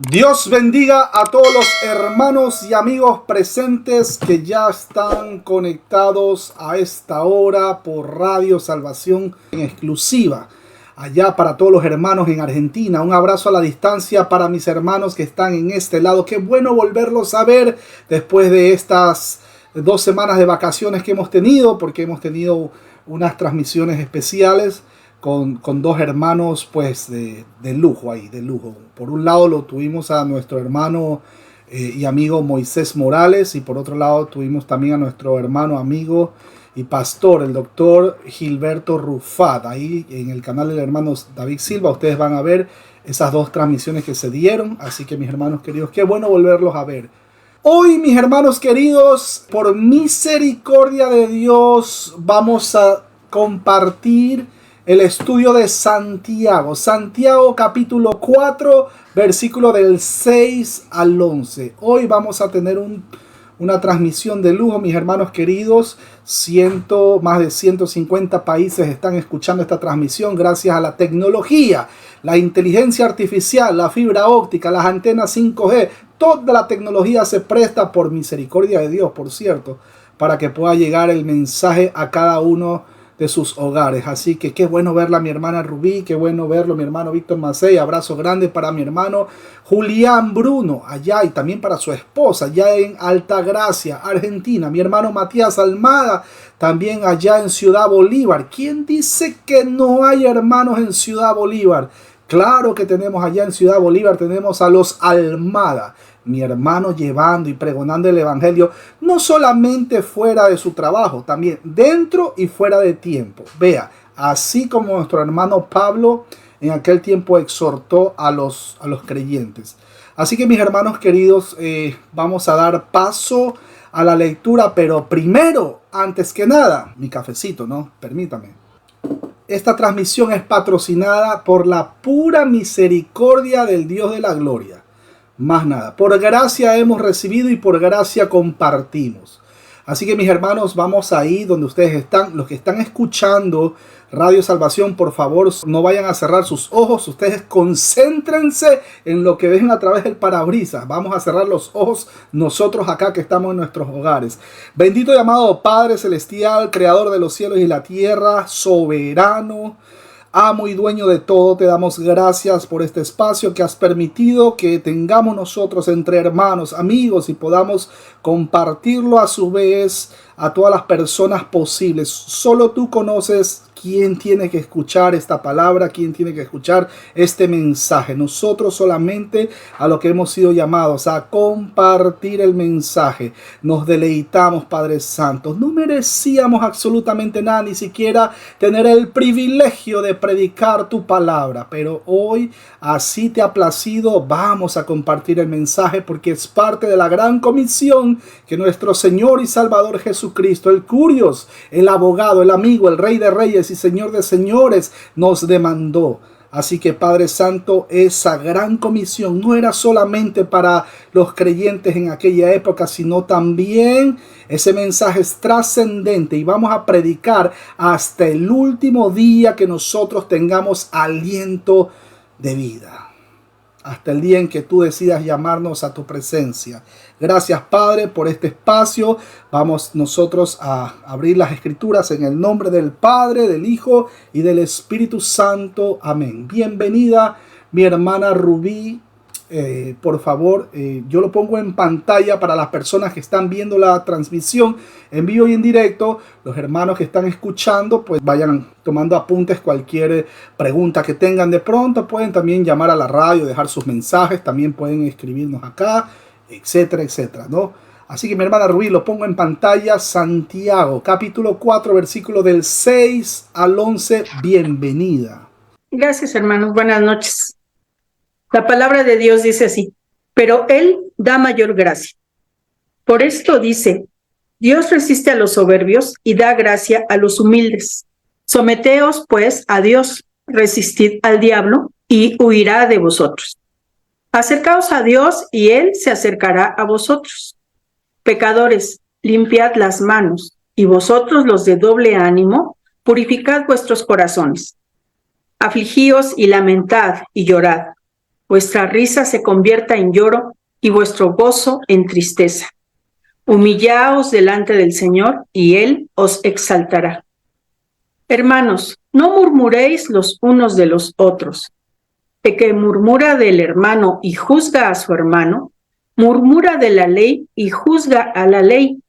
Dios bendiga a todos los hermanos y amigos presentes que ya están conectados a esta hora por Radio Salvación en exclusiva. Allá para todos los hermanos en Argentina, un abrazo a la distancia para mis hermanos que están en este lado. Qué bueno volverlos a ver después de estas 2 semanas de vacaciones que hemos tenido, porque hemos tenido unas transmisiones especiales con 2 hermanos pues de lujo ahí, de lujo. Por un lado lo tuvimos a nuestro hermano y amigo Moisés Morales, y por otro lado tuvimos también a nuestro hermano, amigo y pastor, el doctor Gilberto Rufat. Ahí en el canal del hermano David Silva ustedes van a ver esas 2 transmisiones que se dieron. Así que mis hermanos queridos, qué bueno volverlos a ver. Hoy, mis hermanos queridos, por misericordia de Dios, vamos a compartir el estudio de Santiago. Santiago capítulo 4, versículo del 6 al 11. Hoy vamos a tener una transmisión de lujo, mis hermanos queridos. Más de 150 países están escuchando esta transmisión gracias a la tecnología, la inteligencia artificial, la fibra óptica, las antenas 5G. Toda la tecnología se presta, por misericordia de Dios, por cierto, para que pueda llegar el mensaje a cada uno de sus hogares. Así que qué bueno verla mi hermana Rubí, qué bueno verlo mi hermano Víctor Macei. Abrazo grande para mi hermano Julián Bruno allá, y también para su esposa allá en Altagracia, Argentina. Mi hermano Matías Almada también allá en Ciudad Bolívar. ¿Quién dice que no hay hermanos en Ciudad Bolívar? Claro que tenemos allá en Ciudad Bolívar, tenemos a los Almada, mi hermano, llevando y pregonando el evangelio, no solamente fuera de su trabajo, también dentro y fuera de tiempo. Vea, así como nuestro hermano Pablo en aquel tiempo exhortó a los creyentes. Así que mis hermanos queridos, vamos a dar paso a la lectura, pero primero, antes que nada, mi cafecito, ¿no? Permítame. Esta transmisión es patrocinada por la pura misericordia del Dios de la gloria. Más nada. Por gracia hemos recibido y por gracia compartimos. Así que mis hermanos, vamos ahí donde ustedes están. Los que están escuchando Radio Salvación, por favor, no vayan a cerrar sus ojos. Ustedes concéntrense en lo que ven a través del parabrisas. Vamos a cerrar los ojos nosotros acá que estamos en nuestros hogares. Bendito y amado Padre Celestial, Creador de los cielos y la tierra, soberano, amo y dueño de todo, te damos gracias por este espacio que has permitido que tengamos nosotros entre hermanos, amigos, y podamos compartirlo a su vez a todas las personas posibles. Solo tú conoces quién tiene que escuchar esta palabra, quién tiene que escuchar este mensaje. Nosotros solamente a lo que hemos sido llamados a compartir el mensaje. Nos deleitamos, Padre Santo. No merecíamos absolutamente nada, ni siquiera tener el privilegio de predicar tu palabra. Pero hoy, así te ha placido, vamos a compartir el mensaje, porque es parte de la gran comisión que nuestro Señor y Salvador Jesucristo, el Curios, el abogado, el amigo, el Rey de Reyes y Señor de señores, nos demandó. Así que Padre Santo, esa gran comisión no era solamente para los creyentes en aquella época, sino también ese mensaje es trascendente, y vamos a predicar hasta el último día que nosotros tengamos aliento de vida. Hasta el día en que tú decidas llamarnos a tu presencia. Gracias, Padre, por este espacio. Vamos nosotros a abrir las escrituras en el nombre del Padre, del Hijo y del Espíritu Santo. Amén. Bienvenida, mi hermana Rubí. Por favor, yo lo pongo en pantalla para las personas que están viendo la transmisión en vivo y en directo. Los hermanos que están escuchando, pues vayan tomando apuntes. Cualquier pregunta que tengan de pronto, pueden también llamar a la radio, dejar sus mensajes, también pueden escribirnos acá, etcétera, etcétera, ¿no? Así que mi hermana Rubí, lo pongo en pantalla. Santiago, capítulo 4, versículo del 6 al 11. Bienvenida. Gracias, hermanos. Buenas noches. La palabra de Dios dice así: pero Él da mayor gracia. Por esto dice: Dios resiste a los soberbios y da gracia a los humildes. Someteos, pues, a Dios, resistid al diablo y huirá de vosotros. Acercaos a Dios y Él se acercará a vosotros. Pecadores, limpiad las manos, y vosotros los de doble ánimo, purificad vuestros corazones. Afligíos y lamentad y llorad. vuestra risa se convierta en lloro y vuestro gozo en tristeza. Humillaos delante del Señor y Él os exaltará. Hermanos, no murmuréis los unos de los otros. El que murmura del hermano y juzga a su hermano, murmura de la ley y juzga a la ley.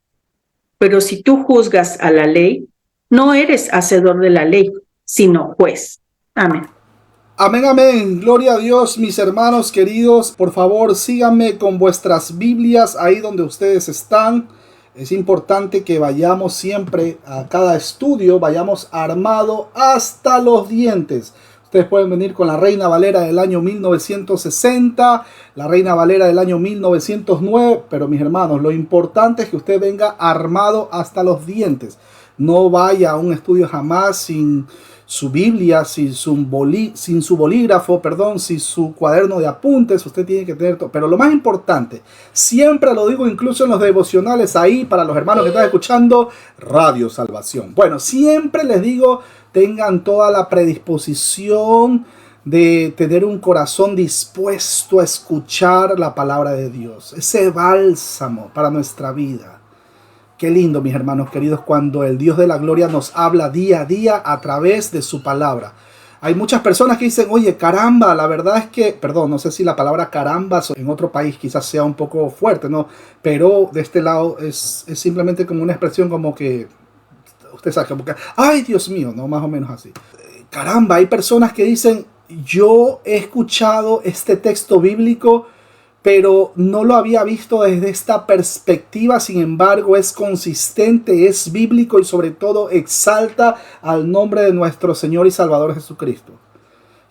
Pero si tú juzgas a la ley, no eres hacedor de la ley, sino juez. Amén. Amén, amén. Gloria a Dios, mis hermanos queridos. Por favor, síganme con vuestras Biblias ahí donde ustedes están. Es importante que vayamos siempre a cada estudio, vayamos armado hasta los dientes. Ustedes pueden venir con la Reina Valera del año 1960, la Reina Valera del año 1909, pero mis hermanos, lo importante es que usted venga armado hasta los dientes. No vaya a un estudio jamás sin su Biblia, sin su bolígrafo, sin su cuaderno de apuntes. Usted tiene que tener todo. Pero lo más importante, siempre lo digo incluso en los devocionales ahí para los hermanos que están escuchando Radio Salvación. Bueno, siempre les digo, tengan toda la predisposición de tener un corazón dispuesto a escuchar la palabra de Dios. Ese bálsamo para nuestra vida. Qué lindo, mis hermanos queridos, cuando el Dios de la gloria nos habla día a día a través de su palabra. Hay muchas personas que dicen, oye, caramba, la verdad es que, perdón, no sé si la palabra caramba en otro país quizás sea un poco fuerte, ¿no? Pero de este lado es simplemente como una expresión como que, usted sabe, como que, ay, Dios mío, ¿no? Más o menos así. Caramba, hay personas que dicen, yo he escuchado este texto bíblico, pero no lo había visto desde esta perspectiva. Sin embargo, es consistente, es bíblico y sobre todo exalta al nombre de nuestro Señor y Salvador Jesucristo.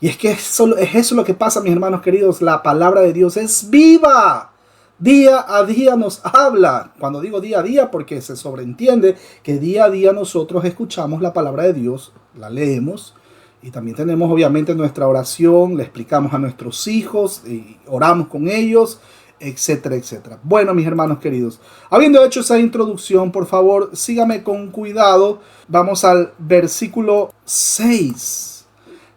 Y es que es eso lo que pasa, mis hermanos queridos. La palabra de Dios es viva. Día a día nos habla. Cuando digo día a día, porque se sobreentiende que día a día nosotros escuchamos la palabra de Dios, la leemos. Y también tenemos obviamente nuestra oración, le explicamos a nuestros hijos, y oramos con ellos, etcétera, etcétera. Bueno, mis hermanos queridos, habiendo hecho esa introducción, por favor, sígame con cuidado. Vamos al versículo 6,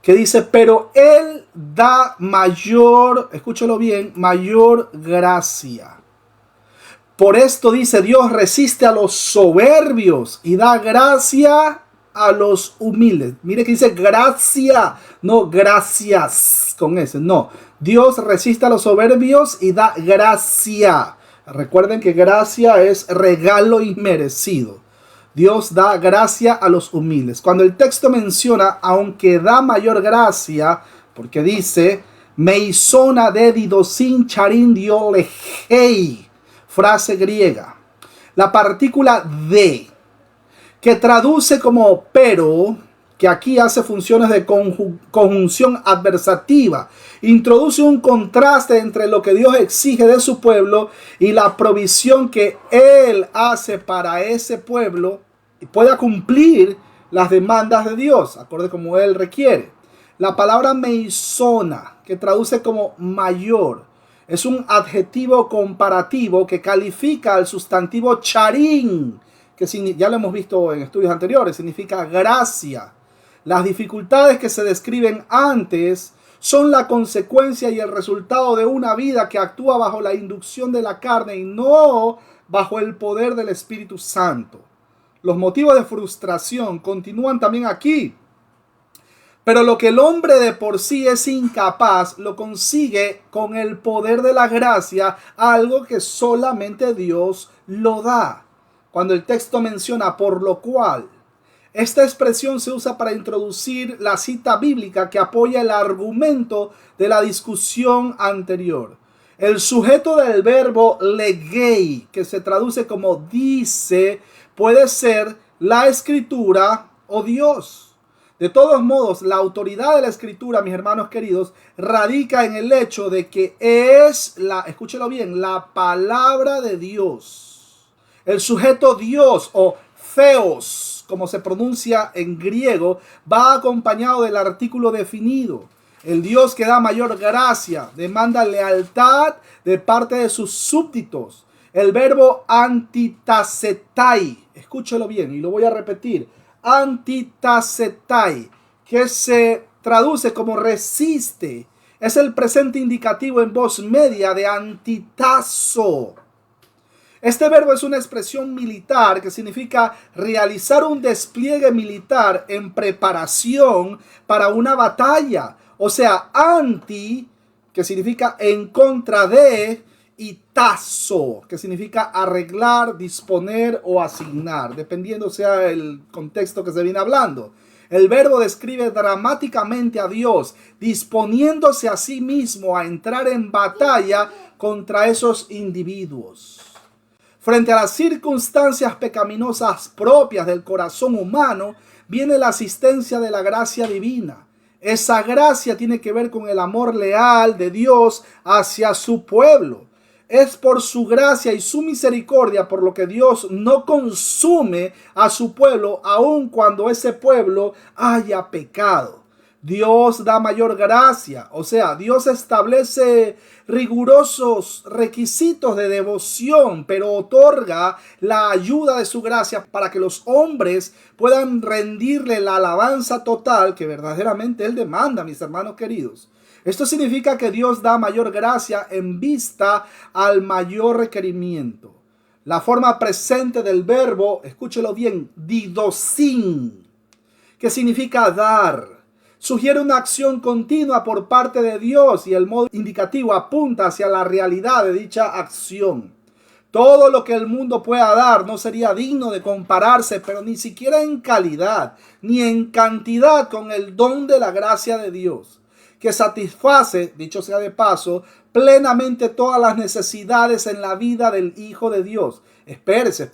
que dice, pero Él da mayor, escúchalo bien, mayor gracia. Por esto dice, Dios resiste a los soberbios y da gracia a los humildes. Mire que dice gracia, no gracias con ese, no. Dios resiste a los soberbios y da gracia. Recuerden que gracia es regalo inmerecido. Dios da gracia a los humildes. Cuando el texto menciona, aunque da mayor gracia, porque dice, meisona dedido sin charin diolehei, frase griega. La partícula de, que traduce como pero, que aquí hace funciones de conjunción adversativa, introduce un contraste entre lo que Dios exige de su pueblo y la provisión que Él hace para ese pueblo y pueda cumplir las demandas de Dios, acorde como Él requiere. La palabra meisona, que traduce como mayor, es un adjetivo comparativo que califica al sustantivo charín, que ya lo hemos visto en estudios anteriores, significa gracia. Las dificultades que se describen antes son la consecuencia y el resultado de una vida que actúa bajo la inducción de la carne y no bajo el poder del Espíritu Santo. Los motivos de frustración continúan también aquí. Pero lo que el hombre de por sí es incapaz, lo consigue con el poder de la gracia, algo que solamente Dios lo da. Cuando el texto menciona por lo cual, esta expresión se usa para introducir la cita bíblica que apoya el argumento de la discusión anterior. El sujeto del verbo legei, que se traduce como dice, puede ser la escritura o Dios. De todos modos, la autoridad de la escritura, mis hermanos queridos, radica en el hecho de que es escúchelo bien, la palabra de Dios. El sujeto Dios o theos, como se pronuncia en griego, va acompañado del artículo definido. El Dios que da mayor gracia demanda lealtad de parte de sus súbditos. El verbo antitasetai, escúchelo bien y lo voy a repetir, antitasetai, que se traduce como resiste, Es el presente indicativo en voz media de antitazo. Este verbo es una expresión militar que significa realizar un despliegue militar en preparación para una batalla. O sea, anti, que significa en contra de, y tazo, que significa arreglar, disponer o asignar, dependiendo sea el contexto que se viene hablando. El verbo describe dramáticamente a Dios disponiéndose a sí mismo a entrar en batalla contra esos individuos. Frente a las circunstancias pecaminosas propias del corazón humano, viene la asistencia de la gracia divina. Esa gracia tiene que ver con el amor leal de Dios hacia su pueblo. Es por su gracia y su misericordia por lo que Dios no consume a su pueblo aun cuando ese pueblo haya pecado. Dios da mayor gracia, o sea, Dios establece rigurosos requisitos de devoción, pero otorga la ayuda de su gracia para que los hombres puedan rendirle la alabanza total que verdaderamente Él demanda, mis hermanos queridos. Esto significa que Dios da mayor gracia en vista al mayor requerimiento. La forma presente del verbo, escúchelo bien, didosin, que significa dar, sugiere una acción continua por parte de Dios y el modo indicativo apunta hacia la realidad de dicha acción. Todo lo que el mundo pueda dar no sería digno de compararse, pero ni siquiera en calidad ni en cantidad con el don de la gracia de Dios, que satisface, dicho sea de paso, plenamente todas las necesidades en la vida del Hijo de Dios. Espérese.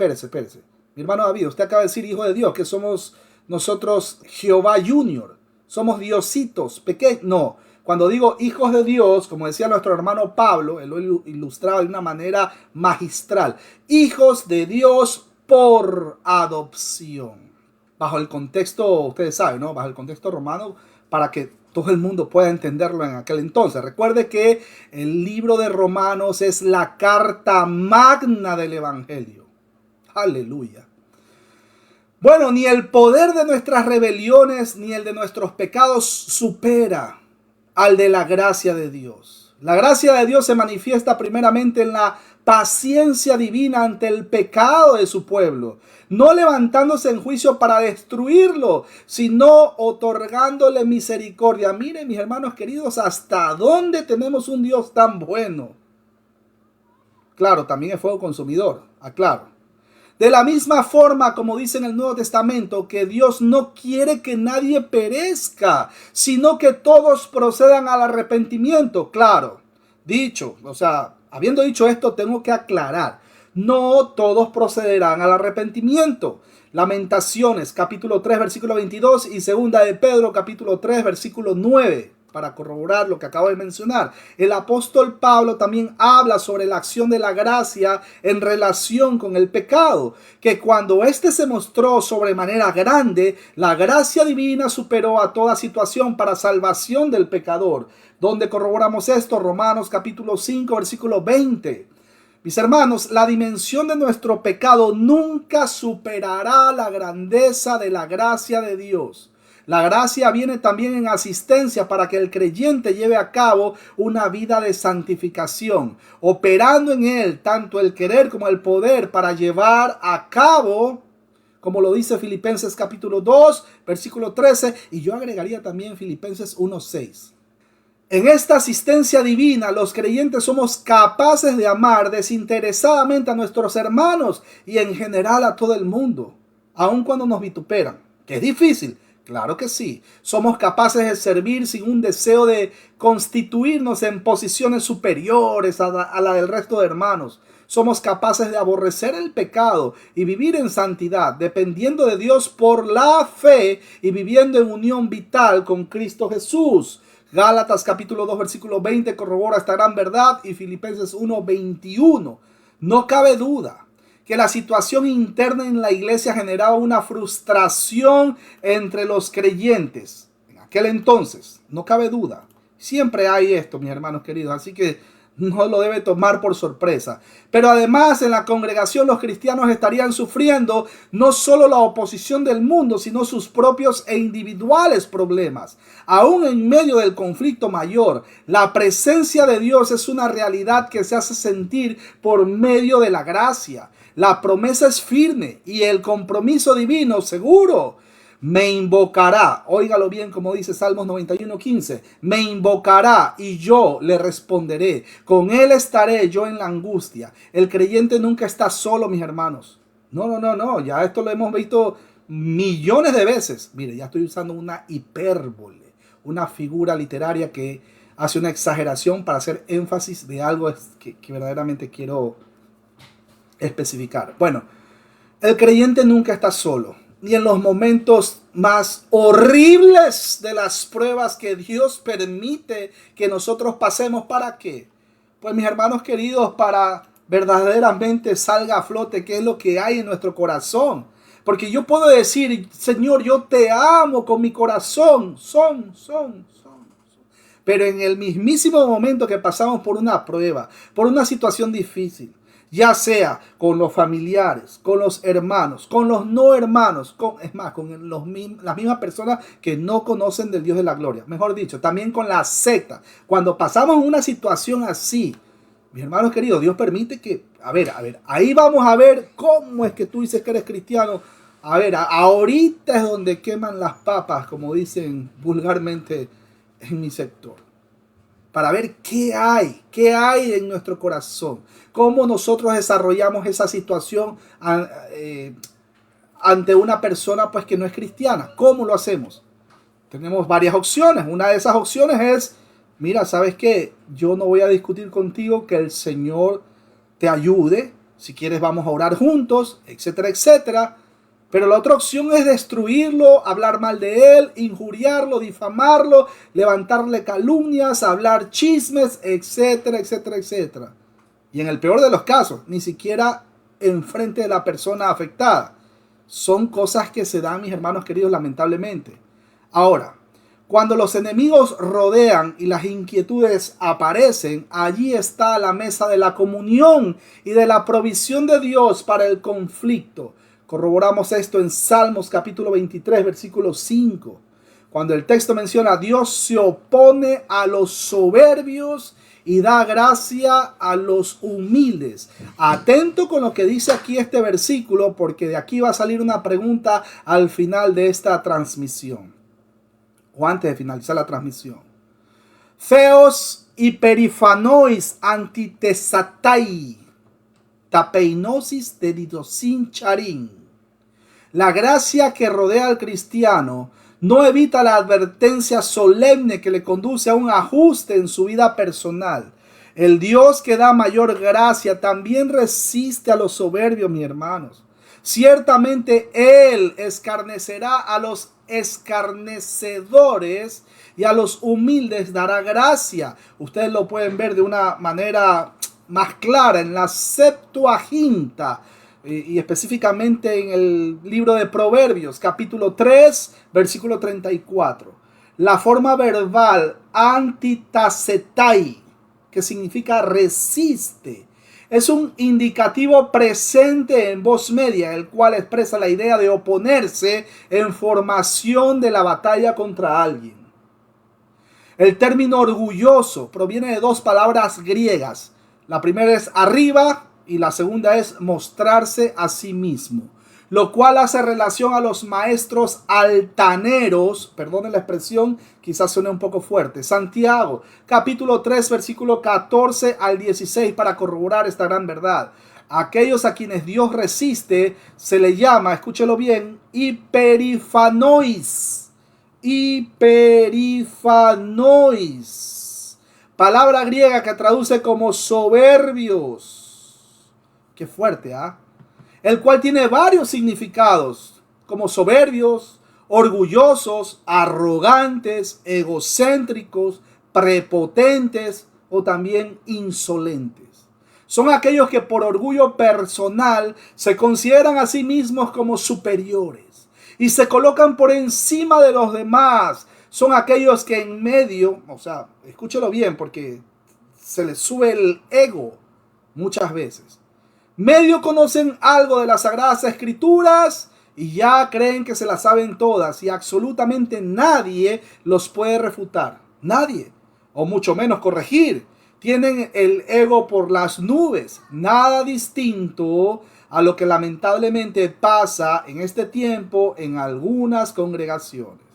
Mi hermano David, usted acaba de decir Hijo de Dios, que somos nosotros Jehová Junior. Somos diositos pequeños. No, cuando digo hijos de Dios, como decía nuestro hermano Pablo, él lo ilustraba de una manera magistral. Hijos de Dios por adopción. Bajo el contexto, ustedes saben, ¿no? Bajo el contexto romano, para que todo el mundo pueda entenderlo en aquel entonces. Recuerde que el libro de Romanos es la carta magna del Evangelio. Aleluya. Bueno, ni el poder de nuestras rebeliones ni el de nuestros pecados supera al de la gracia de Dios. La gracia de Dios se manifiesta primeramente en la paciencia divina ante el pecado de su pueblo, no levantándose en juicio para destruirlo, sino otorgándole misericordia. Miren, mis hermanos queridos, hasta dónde tenemos un Dios tan bueno. Claro, también es fuego consumidor, aclaro. De la misma forma, como dice en el Nuevo Testamento, que Dios no quiere que nadie perezca, sino que todos procedan al arrepentimiento. Claro, habiendo dicho esto, tengo que aclarar. No todos procederán al arrepentimiento. Lamentaciones, capítulo 3, versículo 22 y segunda de Pedro, capítulo 3, versículo 9. Para corroborar lo que acabo de mencionar, el apóstol Pablo también habla sobre la acción de la gracia en relación con el pecado, que cuando éste se mostró sobremanera grande, la gracia divina superó a toda situación para salvación del pecador. Donde corroboramos esto, Romanos capítulo 5, versículo 20. Mis hermanos, la dimensión de nuestro pecado nunca superará la grandeza de la gracia de Dios. La gracia viene también en asistencia para que el creyente lleve a cabo una vida de santificación, operando en él tanto el querer como el poder para llevar a cabo, como lo dice Filipenses capítulo 2, versículo 13, y yo agregaría también Filipenses 1:6. En esta asistencia divina, los creyentes somos capaces de amar desinteresadamente a nuestros hermanos y en general a todo el mundo, aun cuando nos vituperan, que es difícil. Claro que sí. Somos capaces de servir sin un deseo de constituirnos en posiciones superiores a la del resto de hermanos. Somos capaces de aborrecer el pecado y vivir en santidad, dependiendo de Dios por la fe y viviendo en unión vital con Cristo Jesús. Gálatas capítulo 2 versículo 20 corrobora esta gran verdad y Filipenses 1:21. No cabe duda que la situación interna en la iglesia generaba una frustración entre los creyentes. En aquel entonces, no cabe duda. Siempre hay esto, mis hermanos queridos. Así que No lo debe tomar por sorpresa. Pero además en la congregación los cristianos estarían sufriendo no solo la oposición del mundo, sino sus propios e individuales problemas. Aún en medio del conflicto mayor, la presencia de Dios es una realidad que se hace sentir por medio de la gracia. La promesa es firme y el compromiso divino seguro. Me invocará, óigalo bien como dice Salmos 91:15, me invocará y yo le responderé, con él estaré yo en la angustia. El creyente nunca está solo, mis hermanos. No, ya esto lo hemos visto millones de veces. Mire, ya estoy usando una hipérbole, una figura literaria que hace una exageración para hacer énfasis de algo que verdaderamente quiero especificar. Bueno, el creyente nunca está solo. Ni en los momentos más horribles de las pruebas que Dios permite que nosotros pasemos. ¿Para qué? Pues mis hermanos queridos, para verdaderamente salga a flote qué es lo que hay en nuestro corazón. Porque yo puedo decir, Señor, yo te amo con mi corazón. Pero en el mismísimo momento que pasamos por una prueba, por una situación difícil, ya sea con los familiares, con los hermanos, con los no hermanos, con las mismas personas que no conocen del Dios de la gloria. Mejor dicho, también con la secta. Cuando pasamos una situación así, mis hermanos queridos, Dios permite que, a ver, ahí vamos a ver cómo es que tú dices que eres cristiano. A ver, ahorita es donde queman las papas, como dicen vulgarmente en mi sector. Para ver qué hay en nuestro corazón, cómo nosotros desarrollamos esa situación ante una persona pues que no es cristiana. ¿Cómo lo hacemos? Tenemos varias opciones. Una de esas opciones es, mira, ¿sabes qué? Yo no voy a discutir contigo, que el Señor te ayude. Si quieres vamos a orar juntos, etcétera, etcétera. Pero la otra opción es destruirlo, hablar mal de él, injuriarlo, difamarlo, levantarle calumnias, hablar chismes, etcétera, etcétera, etcétera. Y en el peor de los casos, ni siquiera enfrente de la persona afectada. Son cosas que se dan, mis hermanos queridos, lamentablemente. Ahora, cuando los enemigos rodean y las inquietudes aparecen, allí está la mesa de la comunión y de la provisión de Dios para el conflicto. Corroboramos esto en Salmos capítulo 23, versículo 5. Cuando el texto menciona, Dios se opone a los soberbios y da gracia a los humildes. Atento con lo que dice aquí este versículo, porque de aquí va a salir una pregunta al final de esta transmisión. O antes de finalizar la transmisión. Theos hyperifanois antitesatai, tapeinosis de didosin charin. La gracia que rodea al cristiano no evita la advertencia solemne que le conduce a un ajuste en su vida personal. El Dios que da mayor gracia también resiste a los soberbios, mis hermanos. Ciertamente Él escarnecerá a los escarnecedores y a los humildes dará gracia. Ustedes lo pueden ver de una manera más clara en la Septuaginta y específicamente en el libro de Proverbios, capítulo 3, versículo 34. La forma verbal antitasetai, que significa resiste, es un indicativo presente en voz media, el cual expresa la idea de oponerse en formación de la batalla contra alguien. El término orgulloso proviene de dos palabras griegas. La primera es arriba y la segunda es mostrarse a sí mismo, lo cual hace relación a los maestros altaneros, perdonen la expresión, quizás suene un poco fuerte. Santiago, capítulo 3, versículo 14 al 16, para corroborar esta gran verdad. Aquellos a quienes Dios resiste se le llama, escúchelo bien, hiperifanois. Hiperifanois. Palabra griega que traduce como soberbios. Qué fuerte, ¿ah? El cual tiene varios significados, como soberbios, orgullosos, arrogantes, egocéntricos, prepotentes o también insolentes. Son aquellos que por orgullo personal se consideran a sí mismos como superiores y se colocan por encima de los demás. Son aquellos que en medio, o sea, escúchelo bien porque se les sube el ego muchas veces. Medio conocen algo de las Sagradas Escrituras y ya creen que se las saben todas y absolutamente nadie los puede refutar. Nadie. O mucho menos corregir. Tienen el ego por las nubes. Nada distinto a lo que lamentablemente pasa en este tiempo en algunas congregaciones.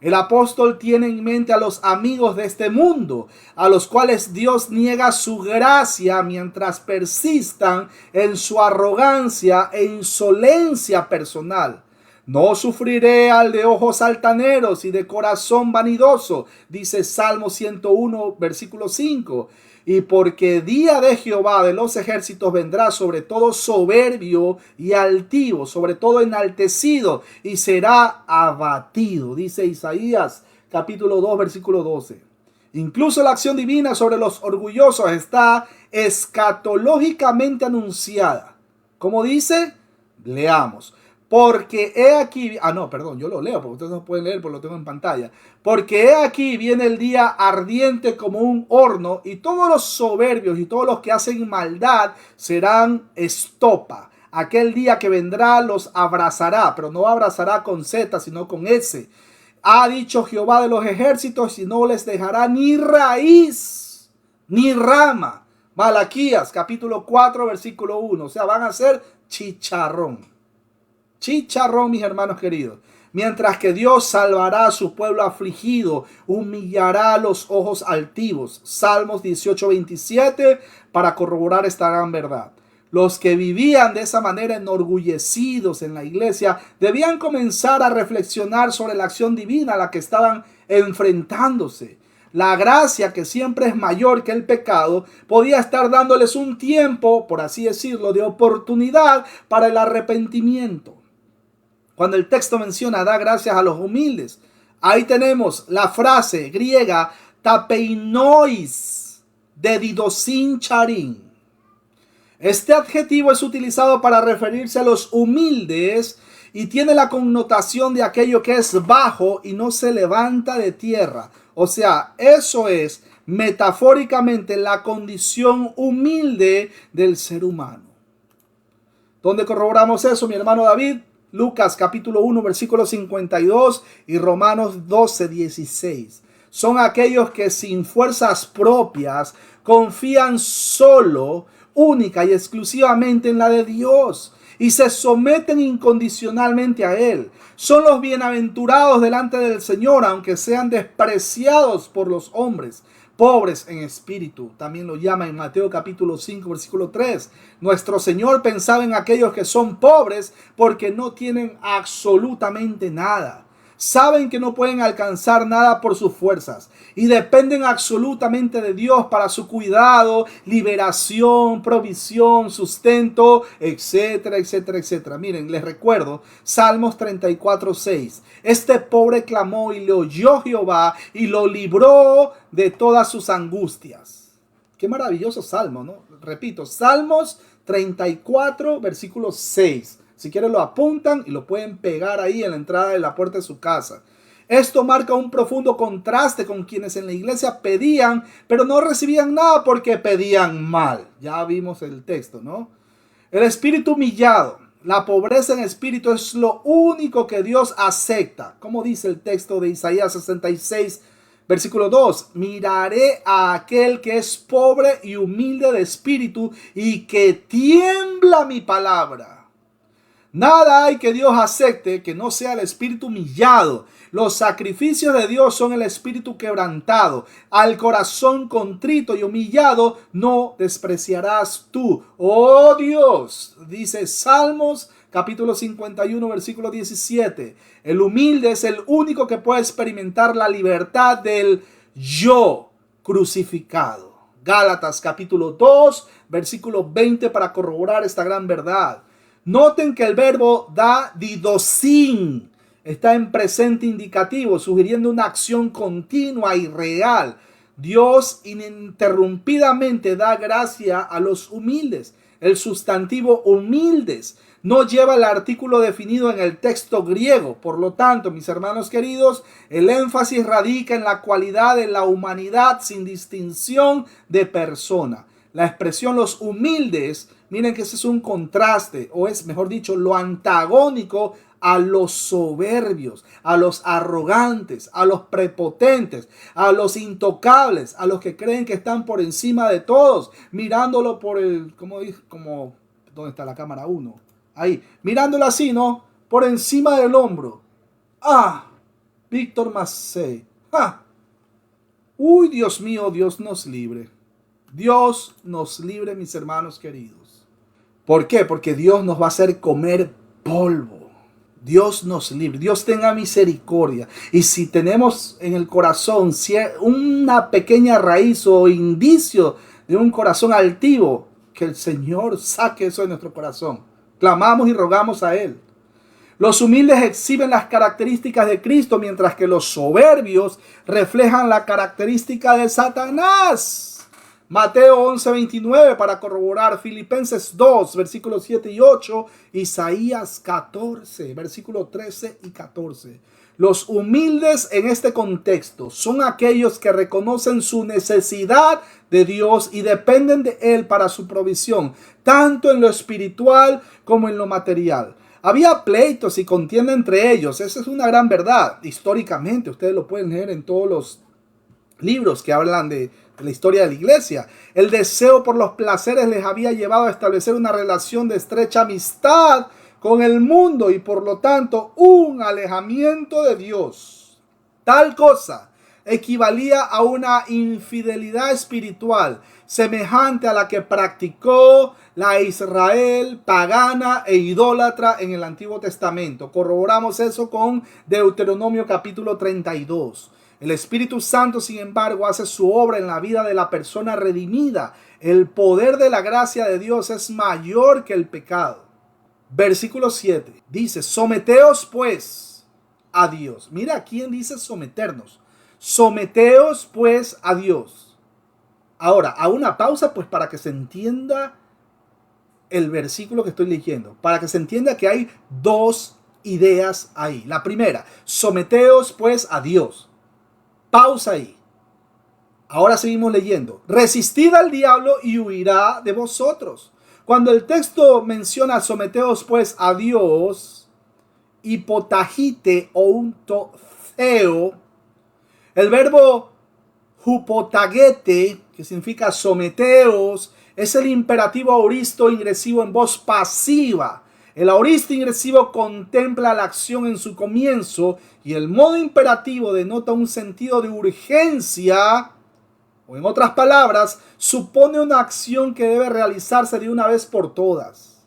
El apóstol tiene en mente a los amigos de este mundo, a los cuales Dios niega su gracia mientras persistan en su arrogancia e insolencia personal. No sufriré al de ojos altaneros y de corazón vanidoso, dice Salmo 101, versículo 5. Y porque día de Jehová de los ejércitos vendrá sobre todo soberbio y altivo, sobre todo enaltecido, y será abatido, dice Isaías capítulo 2, versículo 12. Incluso la acción divina sobre los orgullosos está escatológicamente anunciada. ¿Cómo dice? Leamos. Porque he aquí, yo lo leo porque ustedes no pueden leer porque lo tengo en pantalla. Porque he aquí viene el día ardiente como un horno y todos los soberbios y todos los que hacen maldad serán estopa. Aquel día que vendrá los abrazará, pero no abrazará con Z sino con S. Ha dicho Jehová de los ejércitos y no les dejará ni raíz ni rama. Malaquías capítulo 4 versículo 1. O sea, van a ser chicharrón. Chicharrón, mis hermanos queridos. Mientras que Dios salvará a su pueblo afligido, humillará a los ojos altivos. Salmos 18:27 para corroborar esta gran verdad. Los que vivían de esa manera enorgullecidos en la iglesia debían comenzar a reflexionar sobre la acción divina a la que estaban enfrentándose. La gracia, que siempre es mayor que el pecado, podía estar dándoles un tiempo, por así decirlo, de oportunidad para el arrepentimiento. Cuando el texto menciona da gracias a los humildes, ahí tenemos la frase griega tapeinois de didosin charin. Este adjetivo es utilizado para referirse a los humildes y tiene la connotación de aquello que es bajo y no se levanta de tierra. O sea, eso es metafóricamente la condición humilde del ser humano. ¿Dónde corroboramos eso, mi hermano David? Lucas capítulo 1 versículo 52 y Romanos 12, 16. Son aquellos que sin fuerzas propias confían solo, única y exclusivamente en la de Dios y se someten incondicionalmente a Él. Son los bienaventurados delante del Señor, aunque sean despreciados por los hombres. Pobres en espíritu, también lo llama en Mateo capítulo 5 versículo 3. Nuestro Señor pensaba en aquellos que son pobres porque no tienen absolutamente nada. Saben que no pueden alcanzar nada por sus fuerzas y dependen absolutamente de Dios para su cuidado, liberación, provisión, sustento, etcétera, etcétera, etcétera. Miren, les recuerdo Salmos 34:6. Este pobre clamó y le oyó Jehová y lo libró de todas sus angustias. Qué maravilloso salmo, ¿no? Repito, Salmos 34, versículo 6. Si quieren lo apuntan y lo pueden pegar ahí en la entrada de la puerta de su casa. Esto marca un profundo contraste con quienes en la iglesia pedían, pero no recibían nada porque pedían mal. Ya vimos el texto, ¿no? El espíritu humillado, la pobreza en espíritu es lo único que Dios acepta. Como dice el texto de Isaías 66, versículo 2. Miraré a aquel que es pobre y humilde de espíritu y que tiembla mi palabra. Nada hay que Dios acepte que no sea el espíritu humillado. Los sacrificios de Dios son el espíritu quebrantado. Al corazón contrito y humillado no despreciarás tú. Oh Dios, dice Salmos capítulo 51 versículo 17. El humilde es el único que puede experimentar la libertad del yo crucificado. Gálatas capítulo 2 versículo 20 para corroborar esta gran verdad. Noten que el verbo da didosin está en presente indicativo, sugiriendo una acción continua y real. Dios ininterrumpidamente da gracia a los humildes. El sustantivo humildes no lleva el artículo definido en el texto griego. Por lo tanto, mis hermanos queridos, el énfasis radica en la cualidad de la humanidad sin distinción de persona. La expresión los humildes, miren que ese es un contraste, o es, mejor dicho, lo antagónico a los soberbios, a los arrogantes, a los prepotentes, a los intocables, a los que creen que están por encima de todos, mirándolo por el, como, ¿dónde está la cámara 1? Ahí, mirándolo así, ¿no? Por encima del hombro. Ah, Víctor Massey. Ah. Uy, Dios mío, Dios nos libre. Dios nos libre, mis hermanos queridos. ¿Por qué? Porque Dios nos va a hacer comer polvo. Dios nos libre, Dios tenga misericordia. Y si tenemos en el corazón una pequeña raíz o indicio de un corazón altivo, que el Señor saque eso de nuestro corazón. Clamamos y rogamos a Él. Los humildes exhiben las características de Cristo, mientras que los soberbios reflejan la característica de Satanás. Mateo 11:29 para corroborar, Filipenses 2, versículos 7 y 8, Isaías 14, versículos 13 y 14. Los humildes en este contexto son aquellos que reconocen su necesidad de Dios y dependen de Él para su provisión, tanto en lo espiritual como en lo material. Había pleitos y contienda entre ellos, esa es una gran verdad. Históricamente, ustedes lo pueden leer en todos los libros que hablan de la historia de la iglesia. El deseo por los placeres les había llevado a establecer una relación de estrecha amistad con el mundo y por lo tanto un alejamiento de Dios. Tal cosa equivalía a una infidelidad espiritual semejante a la que practicó la Israel pagana e idólatra en el Antiguo Testamento. Corroboramos eso con Deuteronomio capítulo 32. El Espíritu Santo, sin embargo, hace su obra en la vida de la persona redimida. El poder de la gracia de Dios es mayor que el pecado. Versículo 7 dice, someteos pues a Dios. Mira a quién dice someternos. Someteos pues a Dios. Ahora, a una pausa pues para que se entienda el versículo que estoy leyendo. Para que se entienda que hay dos ideas ahí. La primera, someteos pues a Dios. Pausa ahí. Ahora seguimos leyendo. Resistid al diablo y huirá de vosotros. Cuando el texto menciona someteos pues a Dios, hipotagite o untotheo, el verbo hupotagete, que significa someteos, es el imperativo aoristo ingresivo en voz pasiva. El aoristo ingresivo contempla la acción en su comienzo y el modo imperativo denota un sentido de urgencia, o en otras palabras, supone una acción que debe realizarse de una vez por todas.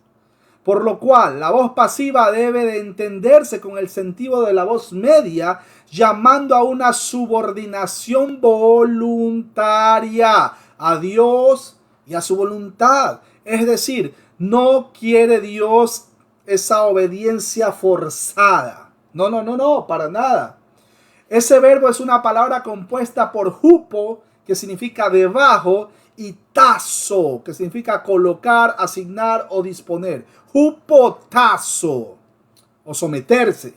Por lo cual, la voz pasiva debe de entenderse con el sentido de la voz media, llamando a una subordinación voluntaria a Dios y a su voluntad. Es decir, no quiere Dios esa obediencia forzada. No, para nada. Ese verbo es una palabra compuesta por hupo, que significa debajo, y tazo, que significa colocar, asignar o disponer. Hupotazo, o someterse.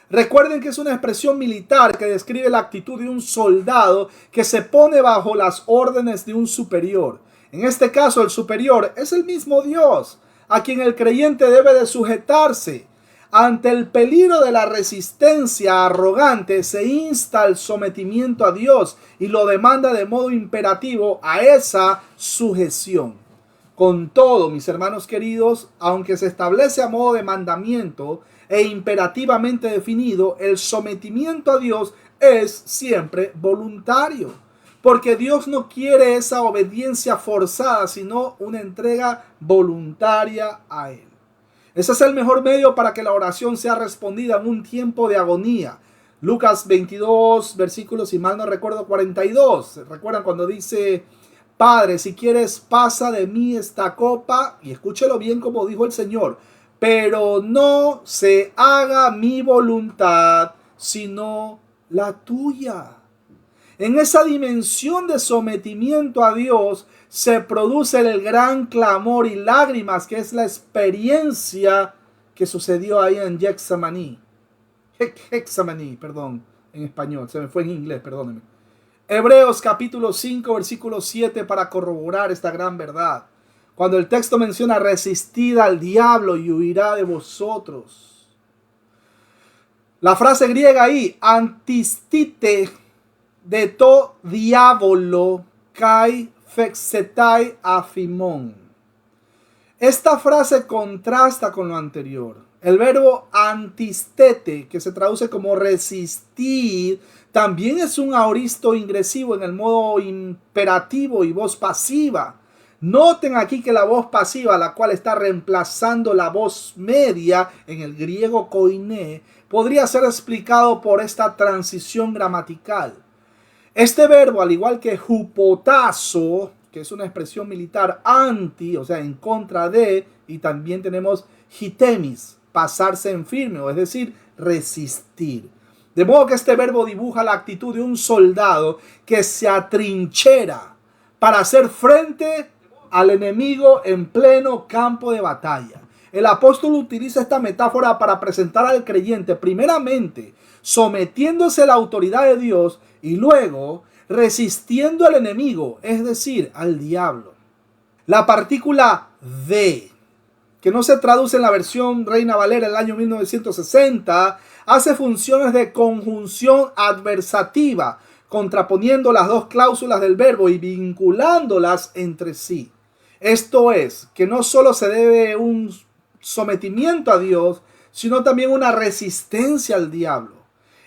Recuerden que es una expresión militar que describe la actitud de un soldado que se pone bajo las órdenes de un superior. En este caso, el superior es el mismo Dios, a quien el creyente debe de sujetarse. Ante el peligro de la resistencia arrogante, se insta al sometimiento a Dios y lo demanda de modo imperativo a esa sujeción. Con todo, mis hermanos queridos, aunque se establece a modo de mandamiento e imperativamente definido, el sometimiento a Dios es siempre voluntario. Porque Dios no quiere esa obediencia forzada, sino una entrega voluntaria a Él. Ese es el mejor medio para que la oración sea respondida en un tiempo de agonía. Lucas 22, versículos, si mal no recuerdo, 42. ¿Recuerdan cuando dice, Padre, si quieres, pasa de mí esta copa? Y escúchelo bien como dijo el Señor. Pero no se haga mi voluntad, sino la tuya. En esa dimensión de sometimiento a Dios se produce el gran clamor y lágrimas, que es la experiencia que sucedió ahí en Getsemaní. Getsemaní, perdón, en español, se me fue en inglés, perdónenme. Hebreos capítulo 5, versículo 7 para corroborar esta gran verdad. Cuando el texto menciona resistid al diablo y huirá de vosotros. La frase griega ahí, antistite de to diabolo kai fexetai afimon. Esta frase contrasta con lo anterior. El verbo antistete, que se traduce como resistir, también es un aoristo ingresivo en el modo imperativo y voz pasiva. Noten aquí que la voz pasiva, la cual está reemplazando la voz media en el griego koiné, podría ser explicado por esta transición gramatical. Este verbo, al igual que hupotazo, que es una expresión militar anti, o sea, en contra de, y también tenemos hitemis, pasarse en firme, o es decir, resistir. De modo que este verbo dibuja la actitud de un soldado que se atrinchera para hacer frente al enemigo en pleno campo de batalla. El apóstol utiliza esta metáfora para presentar al creyente primeramente sometiéndose a la autoridad de Dios y luego resistiendo al enemigo, es decir, al diablo. La partícula de, que no se traduce en la versión Reina Valera del año 1960, hace funciones de conjunción adversativa, contraponiendo las dos cláusulas del verbo y vinculándolas entre sí. Esto es, que no solo se debe un sometimiento a Dios, sino también una resistencia al diablo.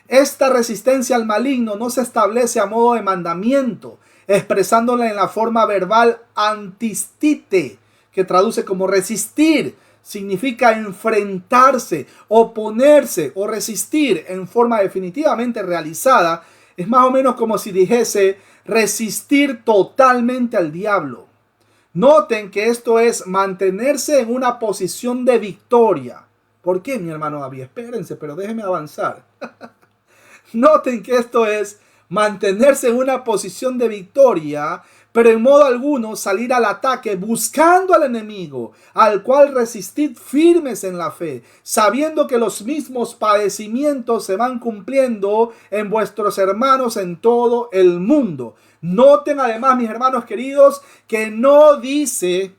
Esta resistencia al maligno no se establece a modo de mandamiento, expresándola en la forma verbal antistite, que traduce como resistir. Significa enfrentarse, oponerse o resistir en forma definitivamente realizada. Es más o menos como si dijese resistir totalmente al diablo. Noten que esto es mantenerse en una posición de victoria. ¿Por qué, mi hermano David? Espérense, pero déjenme avanzar. Noten que esto es mantenerse en una posición de victoria, pero en modo alguno salir al ataque buscando al enemigo, al cual resistid firmes en la fe, sabiendo que los mismos padecimientos se van cumpliendo en vuestros hermanos en todo el mundo. Noten además, mis hermanos queridos, que no dice,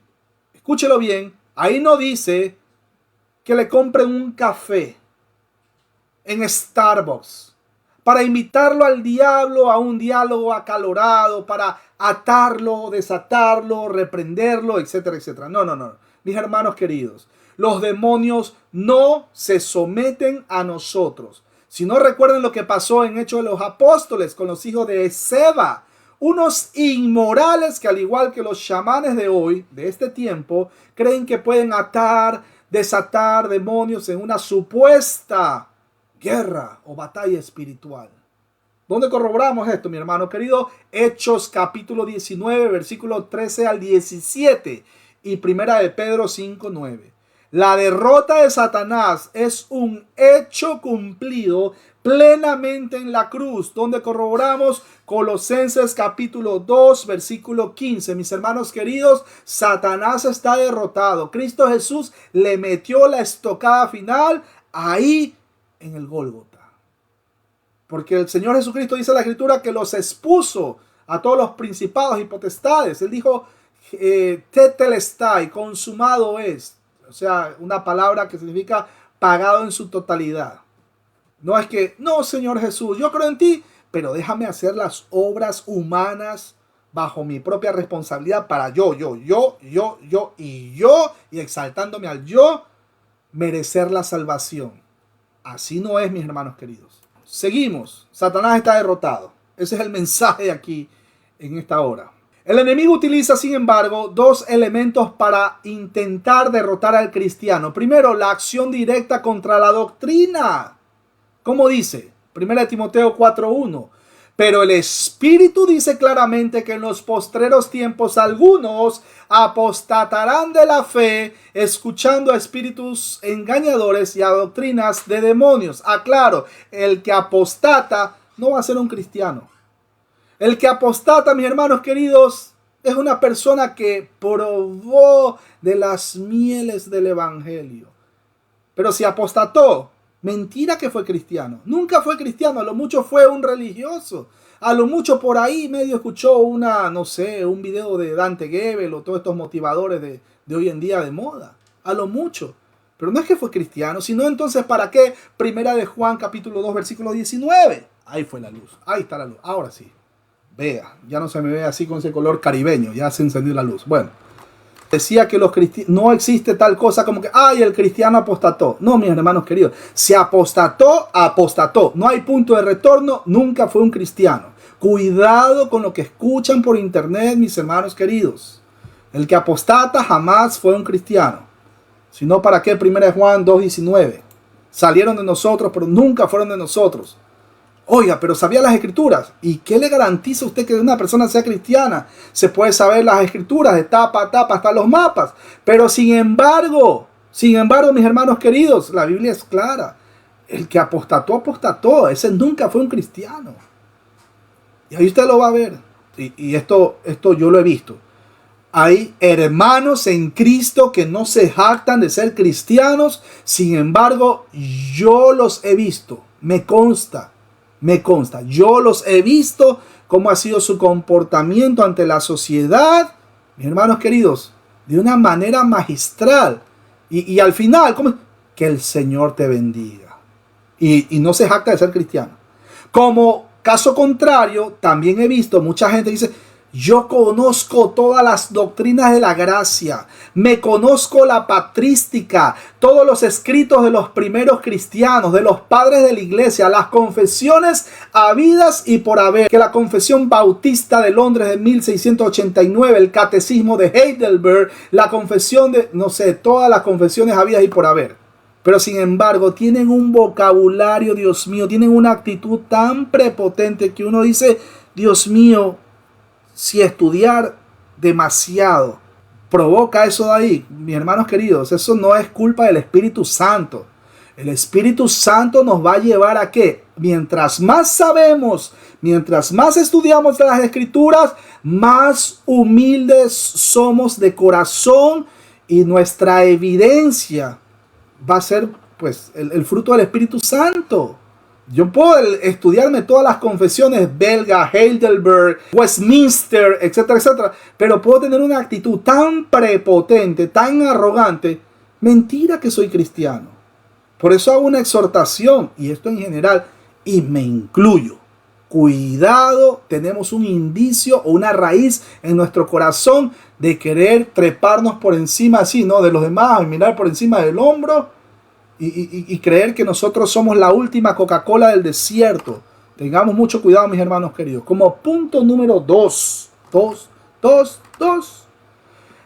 escúchelo bien, ahí no dice que le compren un café en Starbucks para invitarlo al diablo a un diálogo acalorado, para atarlo, desatarlo, reprenderlo, etcétera, etcétera. No. Mis hermanos queridos, los demonios no se someten a nosotros. Si no recuerden lo que pasó en Hechos de los Apóstoles con los hijos de Seba, unos inmorales que al igual que los chamanes de hoy, de este tiempo, creen que pueden atar, desatar demonios en una supuesta guerra o batalla espiritual. ¿Dónde corroboramos esto, mi hermano querido? Hechos capítulo 19, versículo 13 al 17 y primera de Pedro 5:9. La derrota de Satanás es un hecho cumplido plenamente en la cruz, donde corroboramos Colosenses capítulo 2, versículo 15. Mis hermanos queridos, Satanás está derrotado. Cristo Jesús le metió la estocada final ahí en el Gólgota. Porque el Señor Jesucristo dice en la Escritura que los expuso a todos los principados y potestades. Él dijo, tetelestai, consumado es. O sea, una palabra que significa pagado en su totalidad. No es que, no, Señor Jesús, yo creo en ti, pero déjame hacer las obras humanas bajo mi propia responsabilidad para yo, y exaltándome al yo, merecer la salvación. Así no es, mis hermanos queridos. Seguimos. Satanás está derrotado. Ese es el mensaje aquí en esta hora. El enemigo utiliza, sin embargo, dos elementos para intentar derrotar al cristiano. Primero, la acción directa contra la doctrina. ¿Cómo dice? 1 Timoteo 4:1. Pero el Espíritu dice claramente que en los postreros tiempos algunos apostatarán de la fe, escuchando a espíritus engañadores y a doctrinas de demonios. Aclaro, el que apostata no va a ser un cristiano. El que apostata, mis hermanos queridos, es una persona que probó de las mieles del evangelio. Pero si apostató, mentira que fue cristiano. Nunca fue cristiano, a lo mucho fue un religioso. A lo mucho por ahí medio escuchó un video de Dante Gebel o todos estos motivadores de hoy en día de moda. A lo mucho. Pero no es que fue cristiano, sino entonces ¿para qué? Primera de Juan capítulo 2 versículo 19. Ahí fue la luz, ahí está la luz. Ahora sí, vea, ya no se me ve así con ese color caribeño, ya se encendió la luz. Bueno, decía que no existe tal cosa como que, el cristiano apostató. No, mis hermanos queridos, si apostató, apostató. No hay punto de retorno, nunca fue un cristiano. Cuidado con lo que escuchan por internet, mis hermanos queridos. El que apostata jamás fue un cristiano. Si no, ¿para qué? 1 Juan 2:19. Salieron de nosotros, pero nunca fueron de nosotros. Oiga, pero sabía las escrituras. ¿Y qué le garantiza a usted que una persona sea cristiana? Se puede saber las escrituras de tapa a tapa, hasta los mapas. Pero sin embargo, mis hermanos queridos, la Biblia es clara. El que apostató, apostató. Ese nunca fue un cristiano. Y ahí usted lo va a ver. Y esto yo lo he visto. Hay hermanos en Cristo que no se jactan de ser cristianos. Sin embargo, yo los he visto. Me consta. Yo los he visto cómo ha sido su comportamiento ante la sociedad. Mis hermanos queridos, de una manera magistral. Y al final, ¿cómo? Que el Señor te bendiga. Y no se jacta de ser cristiano. Como caso contrario, también he visto mucha gente que dice: yo conozco todas las doctrinas de la gracia, me conozco la patrística, todos los escritos de los primeros cristianos, de los padres de la iglesia, las confesiones habidas y por haber, que la Confesión Bautista de Londres de 1689, el Catecismo de Heidelberg, la confesión de, todas las confesiones habidas y por haber. Pero sin embargo, tienen un vocabulario, Dios mío, tienen una actitud tan prepotente que uno dice: Dios mío, si estudiar demasiado provoca eso de ahí, mis hermanos queridos, eso no es culpa del Espíritu Santo. El Espíritu Santo nos va a llevar a que mientras más sabemos, mientras más estudiamos las Escrituras, más humildes somos de corazón y nuestra evidencia va a ser pues el fruto del Espíritu Santo. Yo puedo estudiarme todas las confesiones belga, Heidelberg, Westminster, etcétera, etcétera, pero puedo tener una actitud tan prepotente, tan arrogante. Mentira que soy cristiano. Por eso hago una exhortación, y esto en general, y me incluyo. Cuidado, tenemos un indicio o una raíz en nuestro corazón de querer treparnos por encima así, ¿no? De los demás, y mirar por encima del hombro. Y creer que nosotros somos la última Coca-Cola del desierto. Tengamos mucho cuidado, mis hermanos queridos. Como punto número 2.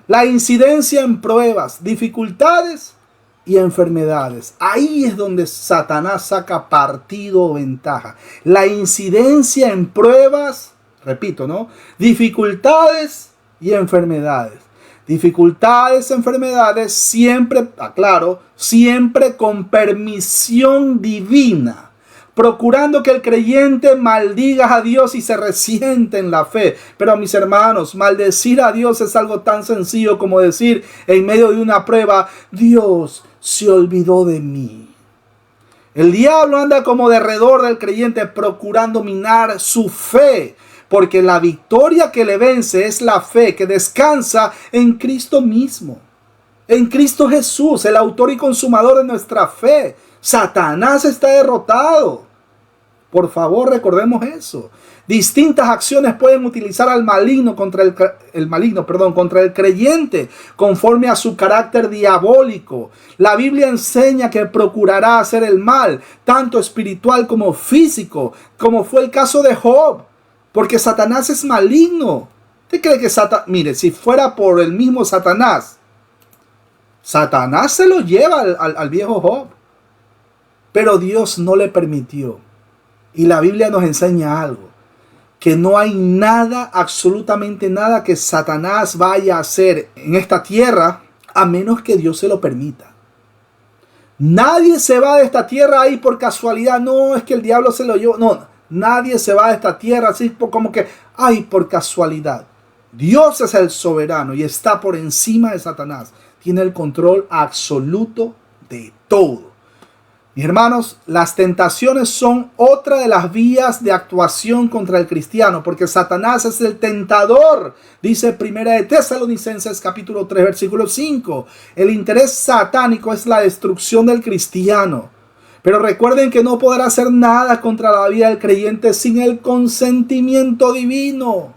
La incidencia en pruebas, dificultades y enfermedades. Ahí es donde Satanás saca partido o ventaja. La incidencia en pruebas, repito, ¿no? Dificultades y enfermedades. Dificultades, enfermedades, siempre, aclaro, siempre con permisión divina, procurando que el creyente maldiga a Dios y se resiente en la fe. Pero mis hermanos, maldecir a Dios es algo tan sencillo como decir en medio de una prueba: Dios se olvidó de mí. El diablo anda como derredor del creyente procurando minar su fe, porque la victoria que le vence es la fe que descansa en Cristo mismo, en Cristo Jesús, el autor y consumador de nuestra fe. Satanás está derrotado. Por favor, recordemos eso. Distintas acciones pueden utilizar al maligno contra el creyente, conforme a su carácter diabólico. La Biblia enseña que procurará hacer el mal, tanto espiritual como físico, como fue el caso de Job. Porque Satanás es maligno. ¿Usted cree que Satanás? Mire, si fuera por el mismo Satanás, Satanás se lo lleva al viejo Job. Pero Dios no le permitió. Y la Biblia nos enseña algo: que no hay nada, absolutamente nada que Satanás vaya a hacer en esta tierra a menos que Dios se lo permita. Nadie se va de esta tierra ahí por casualidad. No, es que el diablo se lo llevó. No. Nadie se va de esta tierra así como que, ay, por casualidad. Dios es el soberano y está por encima de Satanás. Tiene el control absoluto de todo. Mis hermanos, las tentaciones son otra de las vías de actuación contra el cristiano, porque Satanás es el tentador, dice Primera de Tesalonicenses capítulo 3 versículo 5. El interés satánico es la destrucción del cristiano. Pero recuerden que no podrá hacer nada contra la vida del creyente sin el consentimiento divino.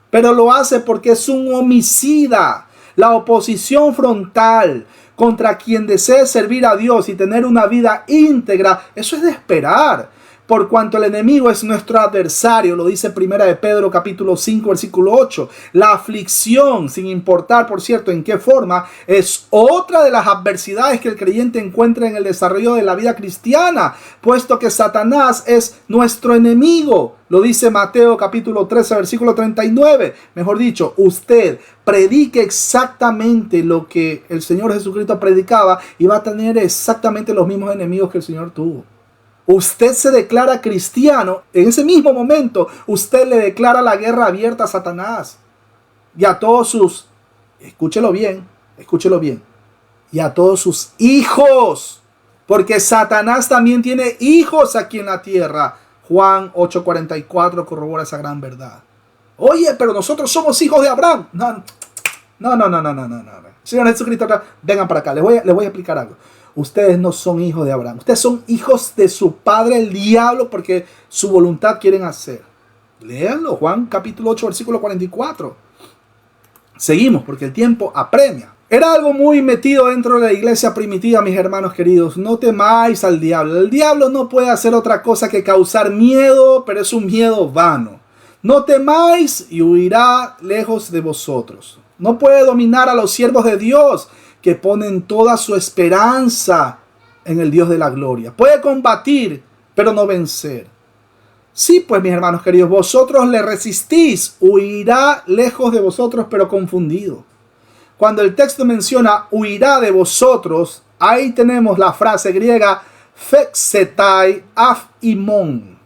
Pero lo hace porque es un homicida. La oposición frontal contra quien desee servir a Dios y tener una vida íntegra, eso es de esperar. Por cuanto el enemigo es nuestro adversario, lo dice Primera de Pedro capítulo 5 versículo 8. La aflicción, sin importar por cierto en qué forma, es otra de las adversidades que el creyente encuentra en el desarrollo de la vida cristiana, puesto que Satanás es nuestro enemigo. Lo dice Mateo capítulo 13 versículo 39. Mejor dicho, usted predique exactamente lo que el Señor Jesucristo predicaba y va a tener exactamente los mismos enemigos que el Señor tuvo. Usted se declara cristiano, en ese mismo momento usted le declara la guerra abierta a Satanás y a todos sus, escúchelo bien, y a todos sus hijos, porque Satanás también tiene hijos aquí en la tierra. Juan 8:44 corrobora esa gran verdad. Oye, pero nosotros somos hijos de Abraham. No. Señor Jesucristo, vengan para acá, les voy a explicar algo. Ustedes no son hijos de Abraham. Ustedes son hijos de su padre, el diablo, porque su voluntad quieren hacer. Léanlo, Juan capítulo 8, versículo 44. Seguimos, porque el tiempo apremia. Era algo muy metido dentro de la iglesia primitiva, mis hermanos queridos. No temáis al diablo. El diablo no puede hacer otra cosa que causar miedo, pero es un miedo vano. No temáis y huirá lejos de vosotros. No puede dominar a los siervos de Dios, que ponen toda su esperanza en el Dios de la gloria. Puede combatir, pero no vencer. Sí, pues mis hermanos queridos, vosotros le resistís, huirá lejos de vosotros, pero confundido. Cuando el texto menciona huirá de vosotros, ahí tenemos la frase griega phexetai afimon.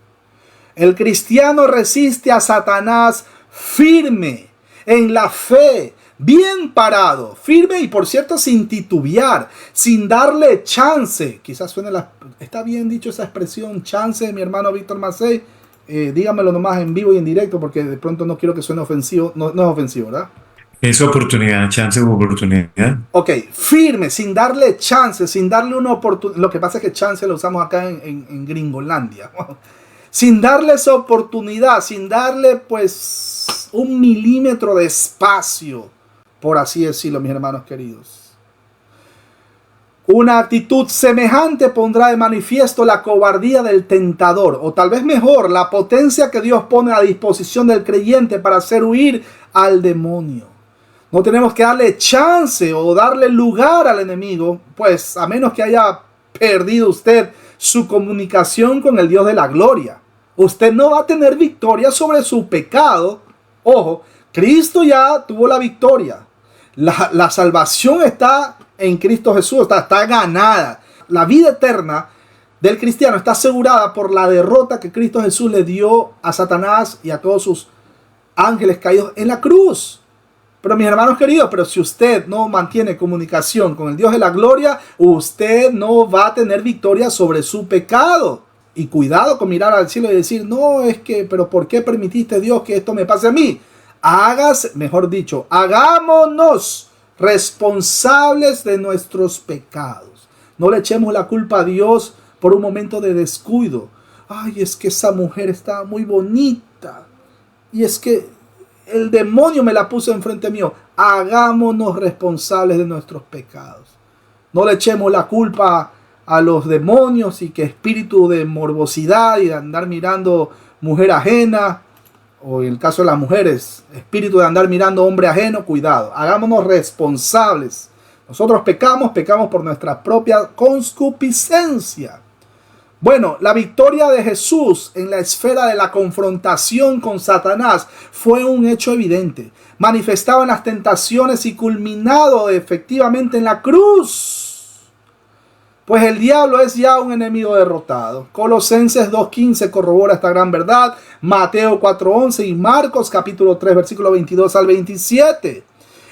El cristiano resiste a Satanás firme en la fe, bien parado, firme y por cierto sin titubear, sin darle chance. Quizás suene está bien dicho esa expresión, chance, mi hermano Víctor Macei. Dígamelo nomás en vivo y en directo porque de pronto no quiero que suene ofensivo. No es ofensivo, ¿verdad? Es oportunidad, chance u oportunidad. Ok, firme, sin darle chance, sin darle una oportunidad. Lo que pasa es que chance lo usamos acá en Gringolandia. Sin darle esa oportunidad, sin darle pues un milímetro de espacio, por así decirlo, mis hermanos queridos. Una actitud semejante pondrá de manifiesto la cobardía del tentador, o tal vez mejor, la potencia que Dios pone a disposición del creyente para hacer huir al demonio. No tenemos que darle chance o darle lugar al enemigo, pues a menos que haya perdido usted su comunicación con el Dios de la gloria. Usted no va a tener victoria sobre su pecado. Ojo, Cristo ya tuvo la victoria. La salvación está en Cristo Jesús, está ganada. La vida eterna del cristiano está asegurada por la derrota que Cristo Jesús le dio a Satanás y a todos sus ángeles caídos en la cruz. Pero mis hermanos queridos, pero si usted no mantiene comunicación con el Dios de la gloria, usted no va a tener victoria sobre su pecado. Y cuidado con mirar al cielo y decir, no, es que, pero ¿por qué permitiste, Dios, que esto me pase a mí? Hagámonos responsables de nuestros pecados. No le echemos la culpa a Dios por un momento de descuido. Ay, es que esa mujer está muy bonita. Y es que el demonio me la puso enfrente mío. Hagámonos responsables de nuestros pecados. No le echemos la culpa a los demonios y que espíritu de morbosidad y de andar mirando mujer ajena, o en el caso de las mujeres, espíritu de andar mirando hombre ajeno, cuidado. Hagámonos responsables. Nosotros pecamos por nuestra propia concupiscencia. Bueno, la victoria de Jesús en la esfera de la confrontación con Satanás fue un hecho evidente, manifestado en las tentaciones y culminado efectivamente en la cruz. pues el diablo es ya un enemigo derrotado. Colosenses 2:15 corrobora esta gran verdad. Mateo 4:11 y Marcos capítulo 3 versículo 22 al 27.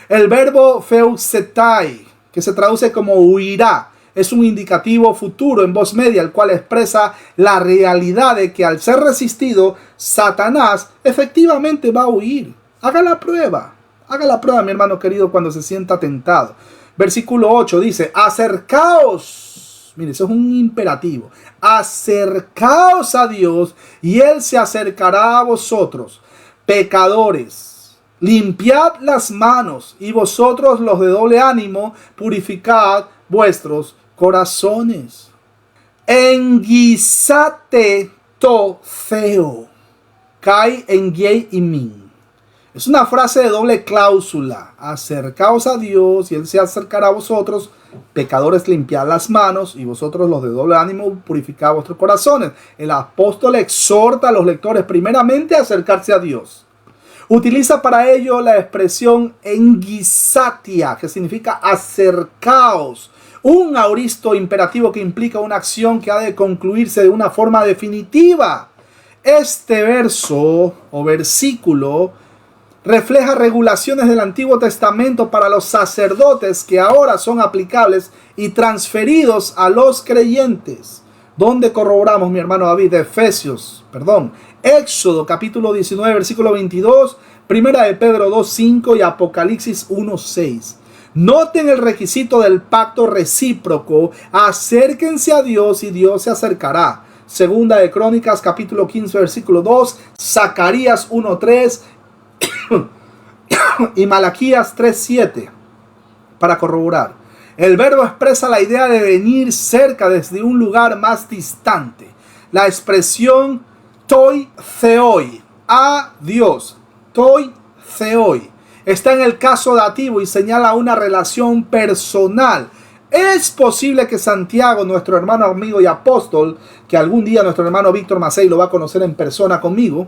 El verbo feusetai, que se traduce como huirá, es un indicativo futuro en voz media, el cual expresa la realidad de que al ser resistido, Satanás efectivamente va a huir. Haga la prueba, mi hermano querido, cuando se sienta tentado. Versículo 8 dice, acercaos. Mire, eso es un imperativo. Acercaos a Dios y Él se acercará a vosotros. Pecadores, limpiad las manos y vosotros los de doble ánimo, purificad vuestros corazones. Enguisate to theo, kai enguiei imin. Es una frase de doble cláusula. Acercaos a Dios y Él se acercará a vosotros. Pecadores, limpiad las manos y vosotros los de doble ánimo, purificad vuestros corazones. El apóstol exhorta a los lectores primeramente a acercarse a Dios. Utiliza para ello la expresión enguisatia, que significa acercaos. Un aoristo imperativo que implica una acción que ha de concluirse de una forma definitiva. Este verso o versículo refleja regulaciones del Antiguo Testamento para los sacerdotes que ahora son aplicables y transferidos a los creyentes. ¿Dónde corroboramos, mi hermano David? Éxodo capítulo 19 versículo 22, Primera de Pedro 2:5 y Apocalipsis 1:6. Noten el requisito del pacto recíproco. Acérquense a Dios y Dios se acercará. Segunda de Crónicas capítulo 15 versículo 2, Zacarías 1:3 y Malaquías 3:7 para corroborar. El verbo expresa la idea de venir cerca desde un lugar más distante. La expresión toi theoi, a Dios, toi theoi, está en el caso dativo y señala una relación personal. Es posible que Santiago, nuestro hermano, amigo y apóstol, que algún día nuestro hermano Víctor Macei lo va a conocer en persona conmigo,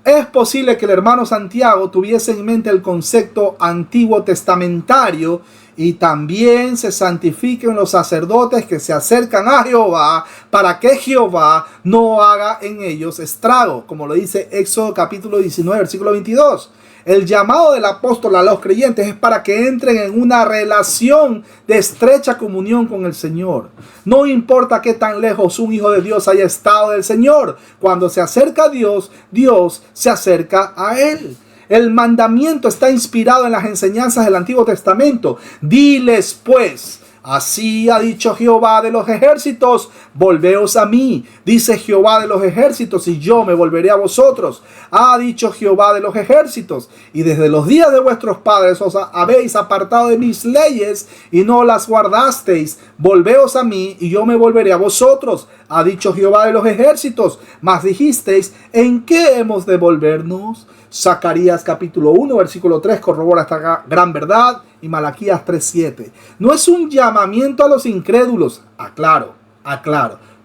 es posible que el hermano Santiago tuviese en mente el concepto antiguo testamentario y también se santifiquen los sacerdotes que se acercan a Jehová para que Jehová no haga en ellos estrago, como lo dice Éxodo capítulo 19 versículo 22. El llamado del apóstol a los creyentes es para que entren en una relación de estrecha comunión con el Señor. No importa qué tan lejos un hijo de Dios haya estado del Señor, cuando se acerca a Dios, Dios se acerca a él. El mandamiento está inspirado en las enseñanzas del Antiguo Testamento. Diles pues, así ha dicho Jehová de los ejércitos, volveos a mí, dice Jehová de los ejércitos, y yo me volveré a vosotros. Ha dicho Jehová de los ejércitos, y desde los días de vuestros padres os habéis apartado de mis leyes y no las guardasteis. Volveos a mí y yo me volveré a vosotros. Ha dicho Jehová de los ejércitos, mas dijisteis, ¿en qué hemos de volvernos? Zacarías capítulo 1 versículo 3 corrobora esta gran verdad y Malaquías 3:7. No es un llamamiento a los incrédulos, aclaro,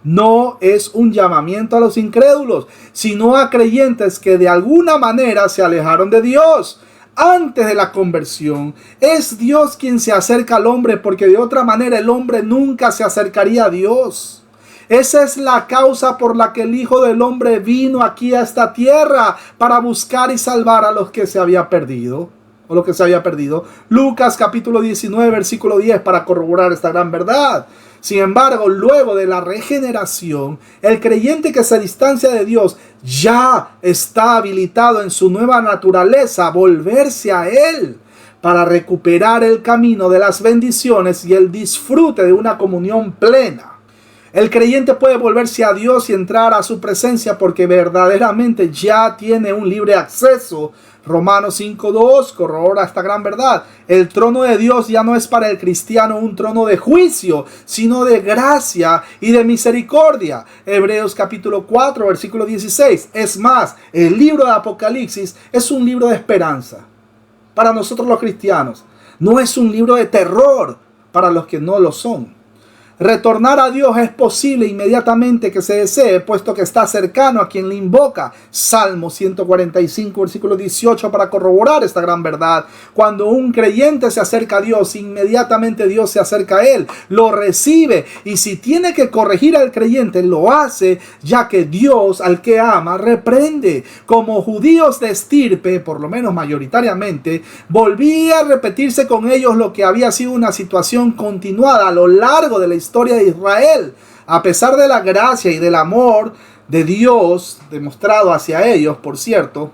no es un llamamiento a los incrédulos, sino a creyentes que de alguna manera se alejaron de Dios. Antes de la conversión, es Dios quien se acerca al hombre, porque de otra manera el hombre nunca se acercaría a Dios. Esa es la causa por la que el Hijo del Hombre vino aquí a esta tierra, para buscar y salvar a los que se había perdido, o lo que se había perdido. Lucas capítulo 19 versículo 10 para corroborar esta gran verdad. Sin embargo, luego de la regeneración, el creyente que se distancia de Dios ya está habilitado en su nueva naturaleza a volverse a Él, para recuperar el camino de las bendiciones y el disfrute de una comunión plena. El creyente puede volverse a Dios y entrar a su presencia porque verdaderamente ya tiene un libre acceso. Romanos 5:2 corrobora esta gran verdad. El trono de Dios ya no es para el cristiano un trono de juicio, sino de gracia y de misericordia. Hebreos capítulo 4 versículo 16. Es más, el libro de Apocalipsis es un libro de esperanza para nosotros los cristianos. No es un libro de terror para los que no lo son. Retornar a Dios es posible inmediatamente que se desee, puesto que está cercano a quien le invoca. Salmo 145, versículo 18, para corroborar esta gran verdad. Cuando un creyente se acerca a Dios, inmediatamente Dios se acerca a él, lo recibe, y si tiene que corregir al creyente, lo hace, ya que Dios al que ama reprende. Como judíos de estirpe, por lo menos mayoritariamente, volvía a repetirse con ellos lo que había sido una situación continuada a lo largo de la historia de Israel. A pesar de la gracia y del amor de Dios demostrado hacia ellos, por cierto,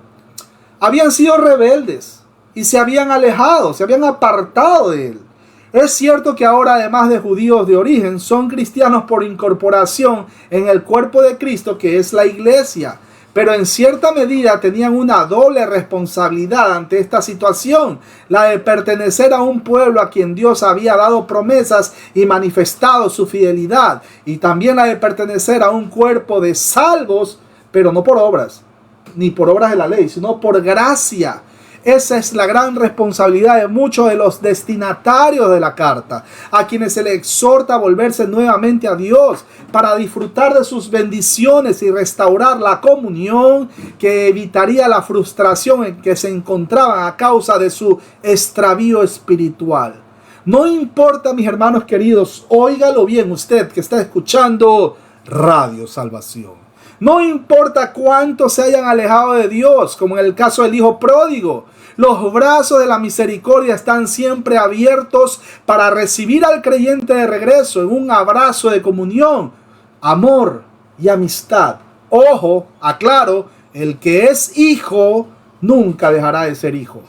habían sido rebeldes y se habían alejado, se habían apartado de él. Es cierto que ahora, además de judíos de origen, son cristianos por incorporación en el cuerpo de Cristo, que es la iglesia. Pero en cierta medida tenían una doble responsabilidad ante esta situación, la de pertenecer a un pueblo a quien Dios había dado promesas y manifestado su fidelidad, y también la de pertenecer a un cuerpo de salvos, pero no por obras, ni por obras de la ley, sino por gracia. Esa es la gran responsabilidad de muchos de los destinatarios de la carta, a quienes se les exhorta a volverse nuevamente a Dios para disfrutar de sus bendiciones y restaurar la comunión que evitaría la frustración en que se encontraban a causa de su extravío espiritual. No importa, mis hermanos queridos, óigalo bien usted que está escuchando Radio Salvación. No importa cuánto se hayan alejado de Dios, como en el caso del hijo pródigo, los brazos de la misericordia están siempre abiertos para recibir al creyente de regreso en un abrazo de comunión, amor y amistad. Ojo, aclaro, el que es hijo nunca dejará de ser hijo.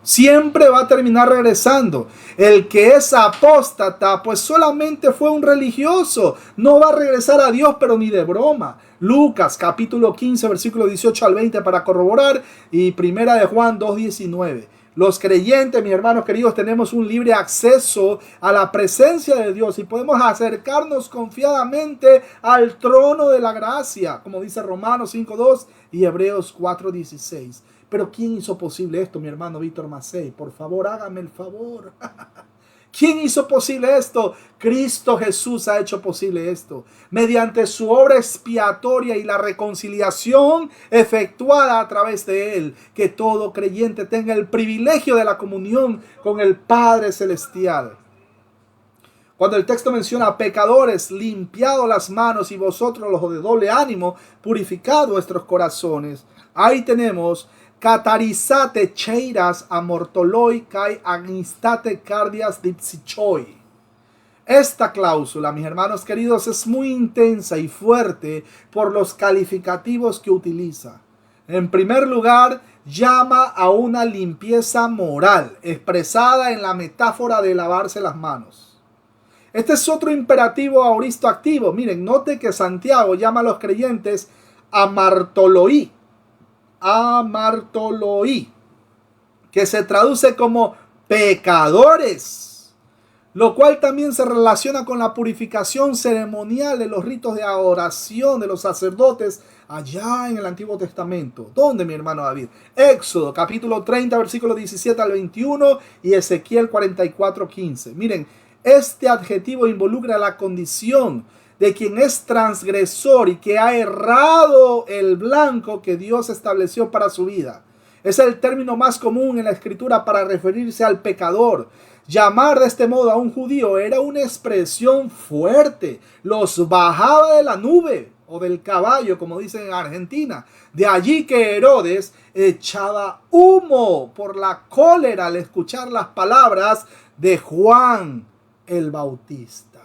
Siempre va a terminar regresando. El que es apóstata, pues solamente fue un religioso. No va a regresar a Dios, pero ni de broma. Lucas capítulo 15, versículo 18 al 20 para corroborar, y primera de Juan 2:19. Los creyentes, mis hermanos queridos, tenemos un libre acceso a la presencia de Dios y podemos acercarnos confiadamente al trono de la gracia, como dice Romanos 5:2 y Hebreos 4:16. Pero ¿quién hizo posible esto, mi hermano Víctor Macei? Por favor, hágame el favor. ¿Quién hizo posible esto? Cristo Jesús ha hecho posible esto. Mediante su obra expiatoria y la reconciliación efectuada a través de él, que todo creyente tenga el privilegio de la comunión con el Padre Celestial. Cuando el texto menciona pecadores, limpiado las manos, y vosotros los de doble ánimo, purificad vuestros corazones. Ahí tenemos Catarizate cheiras amortoloi kai agnistate cardias dipsichoi. Esta cláusula, mis hermanos queridos, es muy intensa y fuerte por los calificativos que utiliza. En primer lugar, llama a una limpieza moral, expresada en la metáfora de lavarse las manos. Este es otro imperativo aoristo activo. Miren, note que Santiago llama a los creyentes amartoloi, que se traduce como pecadores, lo cual también se relaciona con la purificación ceremonial de los ritos de adoración de los sacerdotes allá en el Antiguo Testamento. ¿Dónde, mi hermano David? Éxodo capítulo 30 versículo 17 al 21 y Ezequiel 44:15. Miren, este adjetivo involucra la condición de quien es transgresor y que ha errado el blanco que Dios estableció para su vida. Es el término más común en la escritura para referirse al pecador. Llamar de este modo a un judío era una expresión fuerte. Los bajaba de la nube o del caballo, como dicen en Argentina. De allí que Herodes echaba humo por la cólera al escuchar las palabras de Juan el Bautista.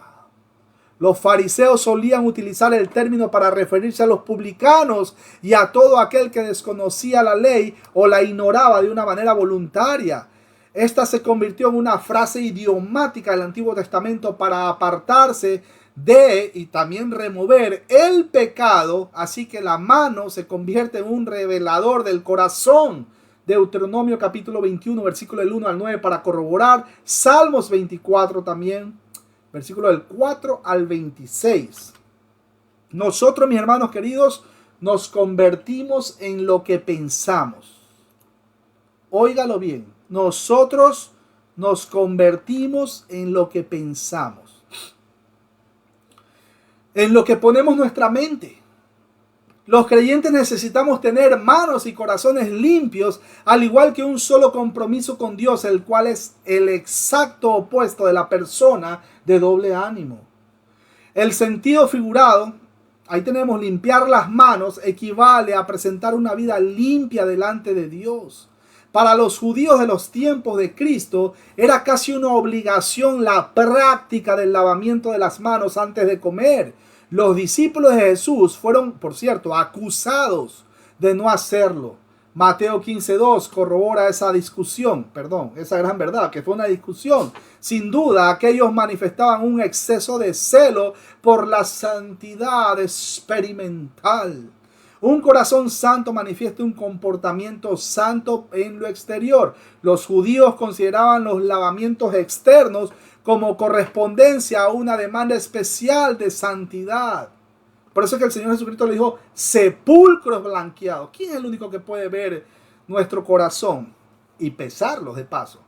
Los fariseos solían utilizar el término para referirse a los publicanos y a todo aquel que desconocía la ley o la ignoraba de una manera voluntaria. Esta se convirtió en una frase idiomática del Antiguo Testamento para apartarse de y también remover el pecado, así que la mano se convierte en un revelador del corazón. Deuteronomio capítulo 21, versículo del 1 al 9 para corroborar. Salmos 24 también, versículo del 4 al 26. Nosotros, mis hermanos queridos, nos convertimos en lo que pensamos. Óigalo bien. Nosotros nos convertimos en lo que pensamos. en lo que ponemos nuestra mente. Los creyentes necesitamos tener manos y corazones limpios, al igual que un solo compromiso con Dios, el cual es el exacto opuesto de la persona de doble ánimo. El sentido figurado, ahí tenemos limpiar las manos, equivale a presentar una vida limpia delante de Dios. Para los judíos de los tiempos de Cristo era casi una obligación la práctica del lavamiento de las manos antes de comer. Los discípulos de Jesús fueron, por cierto, acusados de no hacerlo. Mateo 15:2 corrobora esa esa gran verdad, que fue una discusión. Sin duda, aquellos manifestaban un exceso de celo por la santidad experimental. Un corazón santo manifiesta un comportamiento santo en lo exterior. Los judíos consideraban los lavamientos externos como correspondencia a una demanda especial de santidad. Por eso es que el Señor Jesucristo le dijo, sepulcros blanqueados. ¿Quién es el único que puede ver nuestro corazón y pesarlos de paso?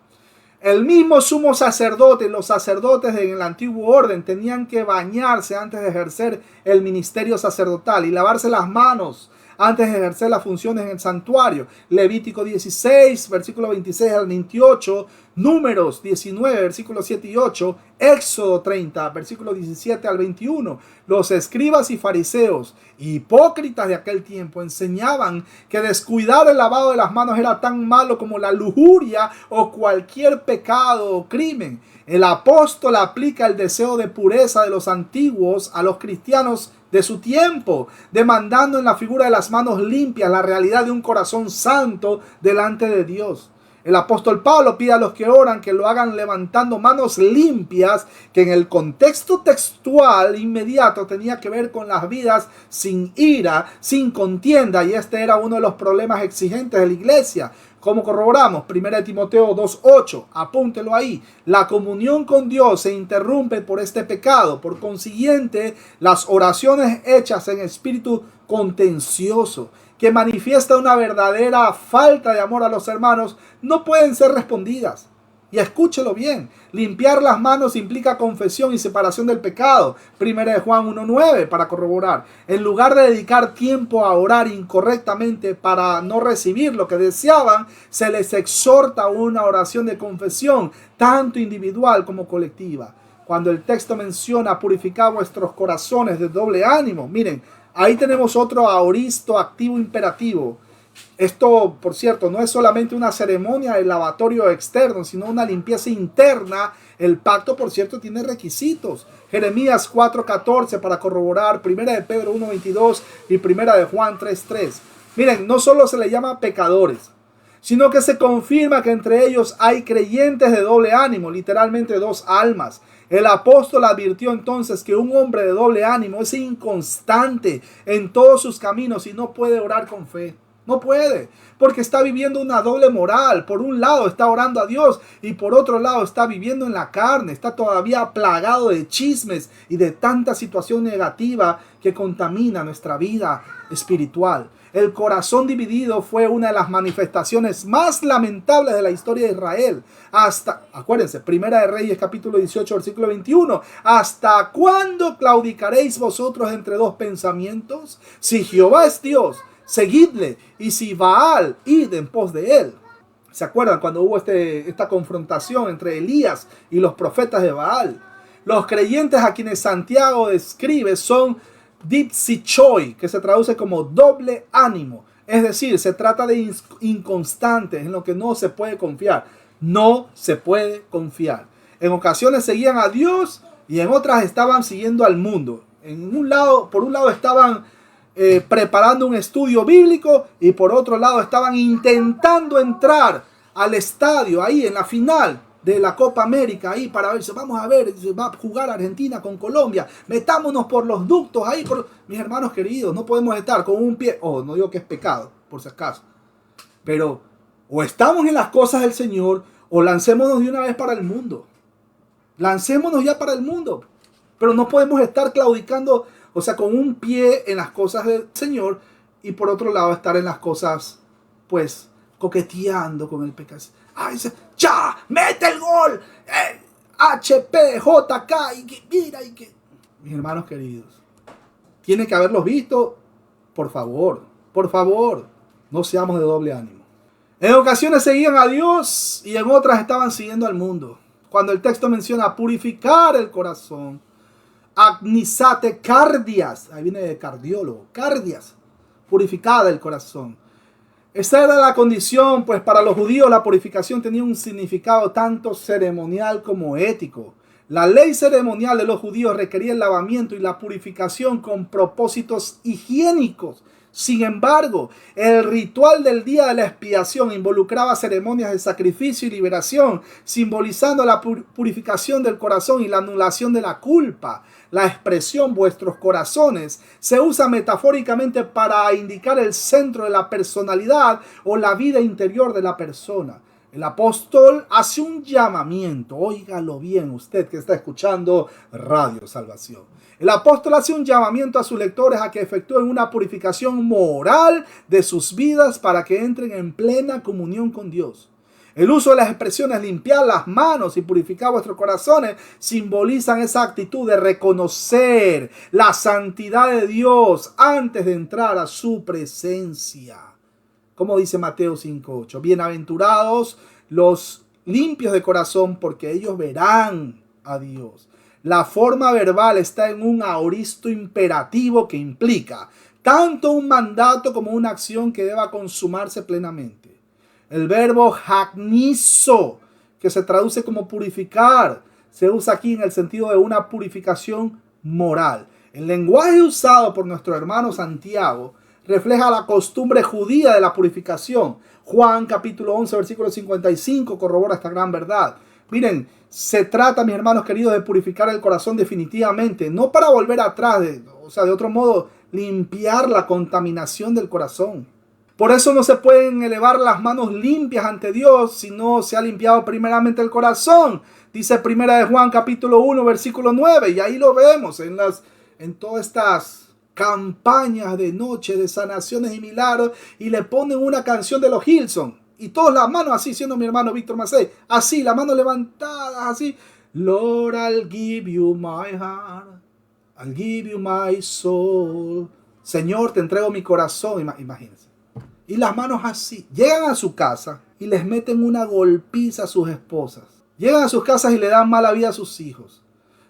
El mismo sumo sacerdote, los sacerdotes en el antiguo orden tenían que bañarse antes de ejercer el ministerio sacerdotal y lavarse las manos antes de ejercer las funciones en el santuario. Levítico 16, versículo 26 al 28, Números 19, versículos 7 y 8, Éxodo 30, versículos 17 al 21. Los escribas y fariseos, hipócritas de aquel tiempo, enseñaban que descuidar el lavado de las manos era tan malo como la lujuria o cualquier pecado o crimen. El apóstol aplica el deseo de pureza de los antiguos a los cristianos de su tiempo, demandando en la figura de las manos limpias la realidad de un corazón santo delante de Dios. El apóstol Pablo pide a los que oran que lo hagan levantando manos limpias, que en el contexto textual inmediato tenía que ver con las vidas sin ira, sin contienda, y este era uno de los problemas exigentes de la iglesia. ¿Cómo corroboramos? 1 Timoteo 2:8, apúntelo ahí. La comunión con Dios se interrumpe por este pecado. Por consiguiente, las oraciones hechas en espíritu contencioso, que manifiesta una verdadera falta de amor a los hermanos, no pueden ser respondidas. Y escúchelo bien, limpiar las manos implica confesión y separación del pecado. 1 Juan 1:9 para corroborar. En lugar de dedicar tiempo a orar incorrectamente para no recibir lo que deseaban, se les exhorta a una oración de confesión, tanto individual como colectiva. Cuando el texto menciona purificar vuestros corazones de doble ánimo, miren, ahí tenemos otro aoristo activo imperativo. Esto, por cierto, no es solamente una ceremonia de lavatorio externo, sino una limpieza interna. El pacto, por cierto, tiene requisitos. Jeremías 4:14 para corroborar, 1 de Pedro 1:22 y 1 de Juan 3:3. Miren, no solo se le llama pecadores, sino que se confirma que entre ellos hay creyentes de doble ánimo, literalmente dos almas. El apóstol advirtió entonces que un hombre de doble ánimo es inconstante en todos sus caminos y no puede orar con fe. No puede, porque está viviendo una doble moral. Por un lado está orando a Dios y por otro lado está viviendo en la carne. Está todavía plagado de chismes y de tanta situación negativa que contamina nuestra vida espiritual. El corazón dividido fue una de las manifestaciones más lamentables de la historia de Israel. Acuérdense, 1 de Reyes capítulo 18, versículo 21. ¿Hasta cuándo claudicaréis vosotros entre dos pensamientos? Si Jehová es Dios, seguidle, y si Baal, id en pos de él. ¿Se acuerdan cuando hubo esta confrontación entre Elías y los profetas de Baal? Los creyentes a quienes Santiago describe son dipsichoi, que se traduce como doble ánimo. Es decir, se trata de inconstantes en lo que no se puede confiar. No se puede confiar. En ocasiones seguían a Dios y en otras estaban siguiendo al mundo. Por un lado estaban preparando un estudio bíblico y por otro lado estaban intentando entrar al estadio ahí en la final de la Copa América ahí para ver si vamos a ver si va a jugar Argentina con Colombia, metámonos por los ductos ahí. Mis hermanos queridos, no podemos estar con un pie, no digo que es pecado por si acaso, pero o estamos en las cosas del Señor o lancémonos de una vez para el mundo. Lancémonos ya para el mundo, pero no podemos estar claudicando. O sea, con un pie en las cosas del Señor y por otro lado estar en las cosas, pues, coqueteando con el pecado. ¡Ay, ya! ¡Mete el gol! HP, JK, y que, mira, y que... Mis hermanos queridos, Tiene que haberlos visto. Por favor, no seamos de doble ánimo. En ocasiones seguían a Dios y en otras estaban siguiendo al mundo. Cuando el texto menciona purificar el corazón, agnisate cardias, ahí viene de cardiólogo, cardias, purificada el corazón. Esa era la condición, pues para los judíos la purificación tenía un significado tanto ceremonial como ético. La ley ceremonial de los judíos requería el lavamiento y la purificación con propósitos higiénicos. Sin embargo, el ritual del día de la expiación involucraba ceremonias de sacrificio y liberación, simbolizando la purificación del corazón y la anulación de la culpa. La expresión vuestros corazones se usa metafóricamente para indicar el centro de la personalidad o la vida interior de la persona. El apóstol hace un llamamiento, óigalo bien usted que está escuchando Radio Salvación. El apóstol hace un llamamiento a sus lectores a que efectúen una purificación moral de sus vidas para que entren en plena comunión con Dios. El uso de las expresiones limpiar las manos y purificar vuestros corazones simbolizan esa actitud de reconocer la santidad de Dios antes de entrar a su presencia. Como dice Mateo 5:8, bienaventurados los limpios de corazón porque ellos verán a Dios. La forma verbal está en un aoristo imperativo que implica tanto un mandato como una acción que deba consumarse plenamente. El verbo hagnizo, que se traduce como purificar, se usa aquí en el sentido de una purificación moral. El lenguaje usado por nuestro hermano Santiago refleja la costumbre judía de la purificación. Juan capítulo 11 versículo 55 corrobora esta gran verdad. Miren, se trata, mis hermanos queridos, de purificar el corazón definitivamente, no para volver atrás, de otro modo, limpiar la contaminación del corazón. Por eso no se pueden elevar las manos limpias ante Dios si no se ha limpiado primeramente el corazón. Dice primera de Juan capítulo 1 versículo 9, y ahí lo vemos en todas estas campañas de noche de sanaciones y milagros, y le ponen una canción de los Hillsong y todas las manos así, siendo mi hermano Víctor Macei, así, las manos levantadas así. Lord, I'll give you my heart, I'll give you my soul. Señor, te entrego mi corazón. Imagínense. Y las manos así. Llegan a su casa y les meten una golpiza a sus esposas. Llegan a sus casas y le dan mala vida a sus hijos.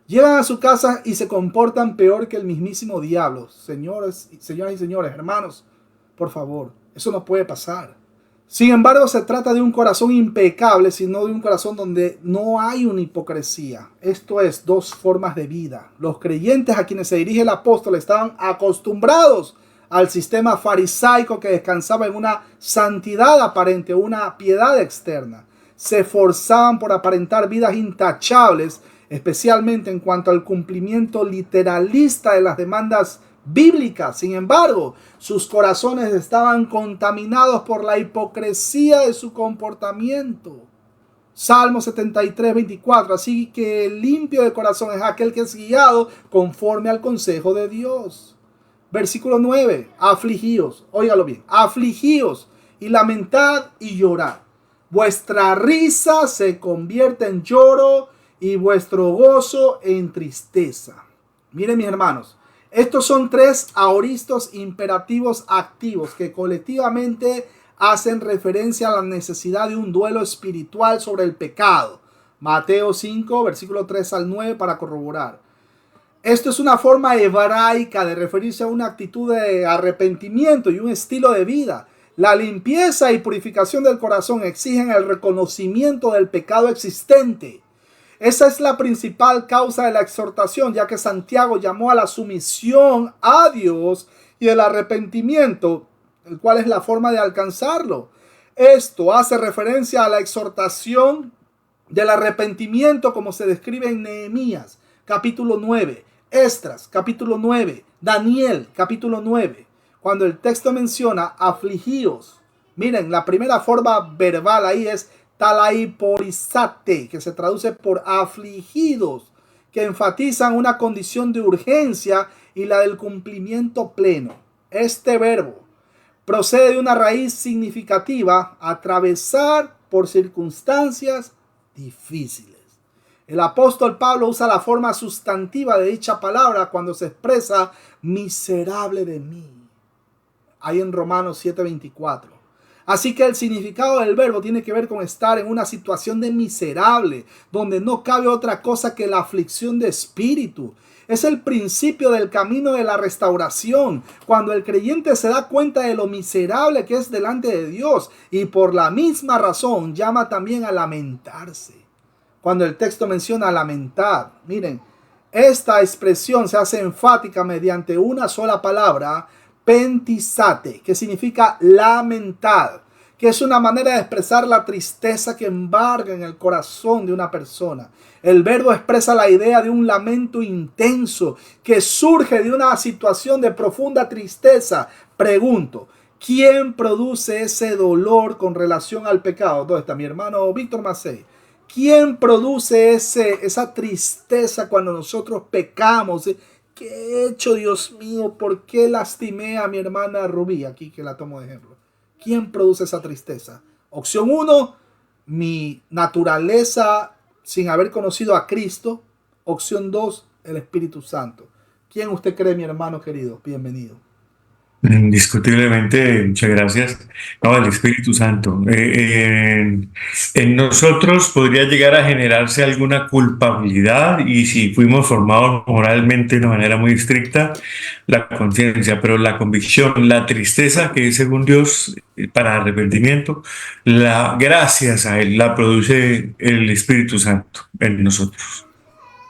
Llegan a su casa y se comportan peor que el mismísimo diablo. Señoras y señores, hermanos, por favor, eso no puede pasar. Sin embargo, se trata de un corazón impecable, sino de un corazón donde no hay una hipocresía. Esto es, dos formas de vida. Los creyentes a quienes se dirige el apóstol estaban acostumbrados al sistema farisaico que descansaba en una santidad aparente, una piedad externa. Se esforzaban por aparentar vidas intachables, especialmente en cuanto al cumplimiento literalista de las demandas bíblicas. Sin embargo, sus corazones estaban contaminados por la hipocresía de su comportamiento. Salmo 73:24. Así que el limpio de corazón es aquel que es guiado conforme al consejo de Dios. Versículo 9. Afligíos, óigalo bien, afligíos y lamentad y llorad. Vuestra risa se convierte en lloro y vuestro gozo en tristeza. Miren, mis hermanos, estos son tres aoristos imperativos activos que colectivamente hacen referencia a la necesidad de un duelo espiritual sobre el pecado. Mateo 5, versículo 3 al 9 para corroborar. Esto es una forma hebraica de referirse a una actitud de arrepentimiento y un estilo de vida. La limpieza y purificación del corazón exigen el reconocimiento del pecado existente. Esa es la principal causa de la exhortación, ya que Santiago llamó a la sumisión a Dios y el arrepentimiento, el cual es la forma de alcanzarlo. Esto hace referencia a la exhortación del arrepentimiento como se describe en Nehemías, capítulo 9, Esdras, capítulo 9, Daniel, capítulo 9. Cuando el texto menciona afligíos, miren, la primera forma verbal ahí es talaiporizate, que se traduce por afligidos, que enfatizan una condición de urgencia y la del cumplimiento pleno. Este verbo procede de una raíz significativa, atravesar por circunstancias difíciles. El apóstol Pablo usa la forma sustantiva de dicha palabra cuando se expresa miserable de mí. Ahí en Romanos 7:24. Así que el significado del verbo tiene que ver con estar en una situación de miserable, donde no cabe otra cosa que la aflicción de espíritu. Es el principio del camino de la restauración, cuando el creyente se da cuenta de lo miserable que es delante de Dios y por la misma razón llama también a lamentarse. Cuando el texto menciona lamentar, miren, esta expresión se hace enfática mediante una sola palabra, pentisate, que significa lamentar, que es una manera de expresar la tristeza que embarga en el corazón de una persona. El verbo expresa la idea de un lamento intenso que surge de una situación de profunda tristeza. Pregunto, ¿quién produce ese dolor con relación al pecado? ¿Dónde está mi hermano Víctor Macei? ¿Quién produce esa tristeza cuando nosotros pecamos? ¿Qué he hecho, Dios mío? ¿Por qué lastimé a mi hermana Rubí? Aquí que la tomo de ejemplo. ¿Quién produce esa tristeza? Opción 1, mi naturaleza sin haber conocido a Cristo. Opción 2, el Espíritu Santo. ¿Quién usted cree, mi hermano querido? Bienvenido. Indiscutiblemente, muchas gracias. No, el Espíritu Santo. En nosotros podría llegar a generarse alguna culpabilidad y si fuimos formados moralmente de una manera muy estricta, la conciencia, pero la convicción, la tristeza que es según Dios para arrepentimiento, gracias a Él la produce el Espíritu Santo en nosotros.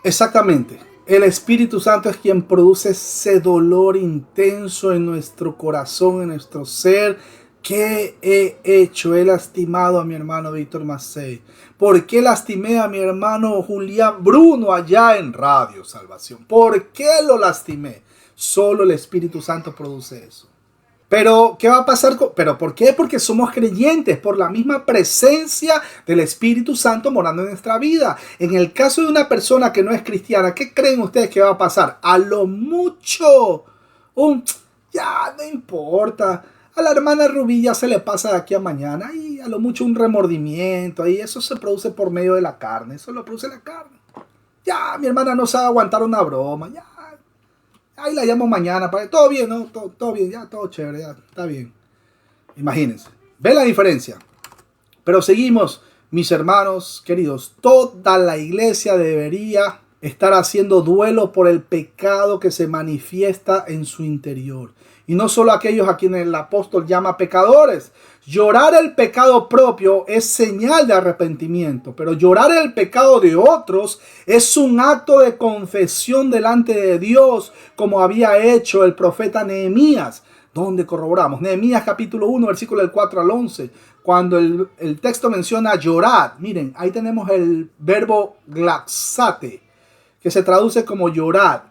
Exactamente. El Espíritu Santo es quien produce ese dolor intenso en nuestro corazón, en nuestro ser. ¿Qué he hecho? He lastimado a mi hermano Víctor Macei. ¿Por qué lastimé a mi hermano Julián Bruno allá en Radio Salvación? ¿Por qué lo lastimé? Solo el Espíritu Santo produce eso. Pero, ¿qué va a pasar? ¿Pero por qué? Porque somos creyentes, por la misma presencia del Espíritu Santo morando en nuestra vida. En el caso de una persona que no es cristiana, ¿qué creen ustedes que va a pasar? A lo mucho, ya no importa. A la hermana Rubí ya se le pasa de aquí a mañana y a lo mucho un remordimiento. Y eso se produce por medio de la carne. Eso lo produce la carne. Ya, mi hermana no sabe aguantar una broma. Ya. Ahí la llamo mañana. Todo bien, ¿no? Todo bien, ya, todo chévere, ya, está bien. Imagínense. ¿Ven la diferencia? Pero seguimos, mis hermanos queridos. Toda la iglesia debería estar haciendo duelo por el pecado que se manifiesta en su interior. Y no solo aquellos a quienes el apóstol llama pecadores. Llorar el pecado propio es señal de arrepentimiento, pero llorar el pecado de otros es un acto de confesión delante de Dios, como había hecho el profeta Nehemías, donde corroboramos. Nehemías capítulo 1, versículo del 4 al 11, cuando el texto menciona llorar. Miren, ahí tenemos el verbo glaxate, que se traduce como llorar.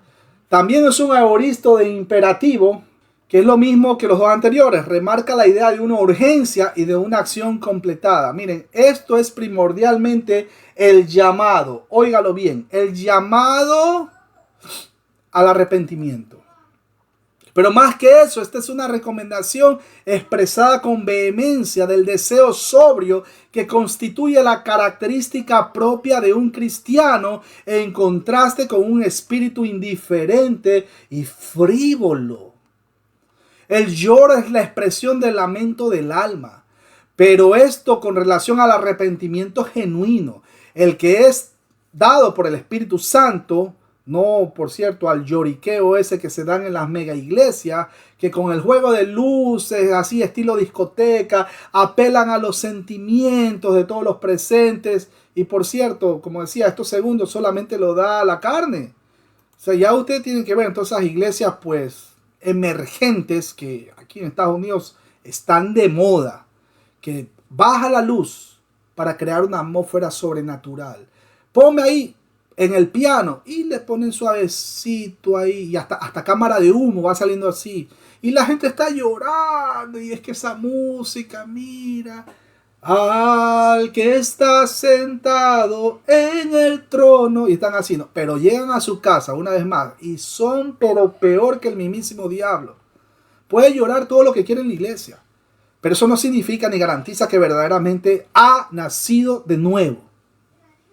También es un aoristo de imperativo, que es lo mismo que los dos anteriores. Remarca la idea de una urgencia y de una acción completada. Miren, esto es primordialmente el llamado. Óigalo bien, el llamado al arrepentimiento. Pero más que eso, esta es una recomendación expresada con vehemencia del deseo sobrio que constituye la característica propia de un cristiano en contraste con un espíritu indiferente y frívolo. El lloro es la expresión del lamento del alma, pero esto con relación al arrepentimiento genuino, el que es dado por el Espíritu Santo, no, por cierto, al lloriqueo ese que se dan en las mega iglesias, que con el juego de luces, así estilo discoteca, apelan a los sentimientos de todos los presentes. Y por cierto, como decía, estos segundos solamente lo da la carne. O sea, ya ustedes tienen que ver en todas esas iglesias, pues, emergentes que aquí en Estados Unidos están de moda, que baja la luz para crear una atmósfera sobrenatural. Ponme ahí en el piano y le ponen suavecito ahí y hasta cámara de humo va saliendo así y la gente está llorando y es que esa música, mira al que está sentado en el trono y están así, ¿no? Pero llegan a su casa una vez más y son pero peor que el mismísimo diablo. Puede llorar todo lo que quiere en la iglesia, pero eso no significa ni garantiza que verdaderamente ha nacido de nuevo.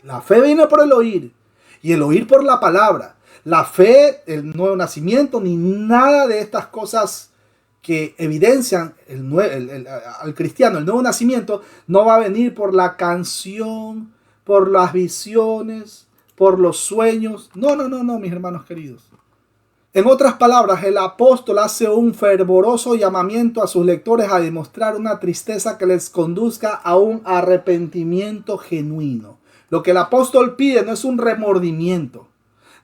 La fe viene por el oír y el oír por la palabra. La fe, el nuevo nacimiento, ni nada de estas cosas que evidencian al cristiano, el nuevo nacimiento, no va a venir por la canción, por las visiones, por los sueños. No, mis hermanos queridos. En otras palabras, el apóstol hace un fervoroso llamamiento a sus lectores a demostrar una tristeza que les conduzca a un arrepentimiento genuino. Lo que el apóstol pide no es un remordimiento,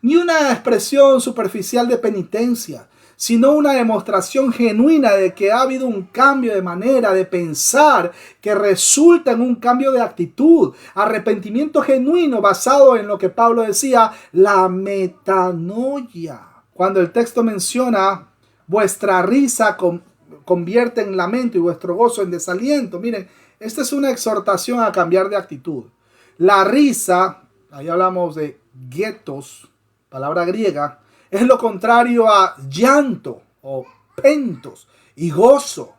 ni una expresión superficial de penitencia, sino una demostración genuina de que ha habido un cambio de manera de pensar que resulta en un cambio de actitud. Arrepentimiento genuino basado en lo que Pablo decía, la metanoia. Cuando el texto menciona vuestra risa convierte en lamento y vuestro gozo en desaliento. Miren, esta es una exhortación a cambiar de actitud. La risa, ahí hablamos de getos, palabra griega, es lo contrario a llanto o pentos y gozo.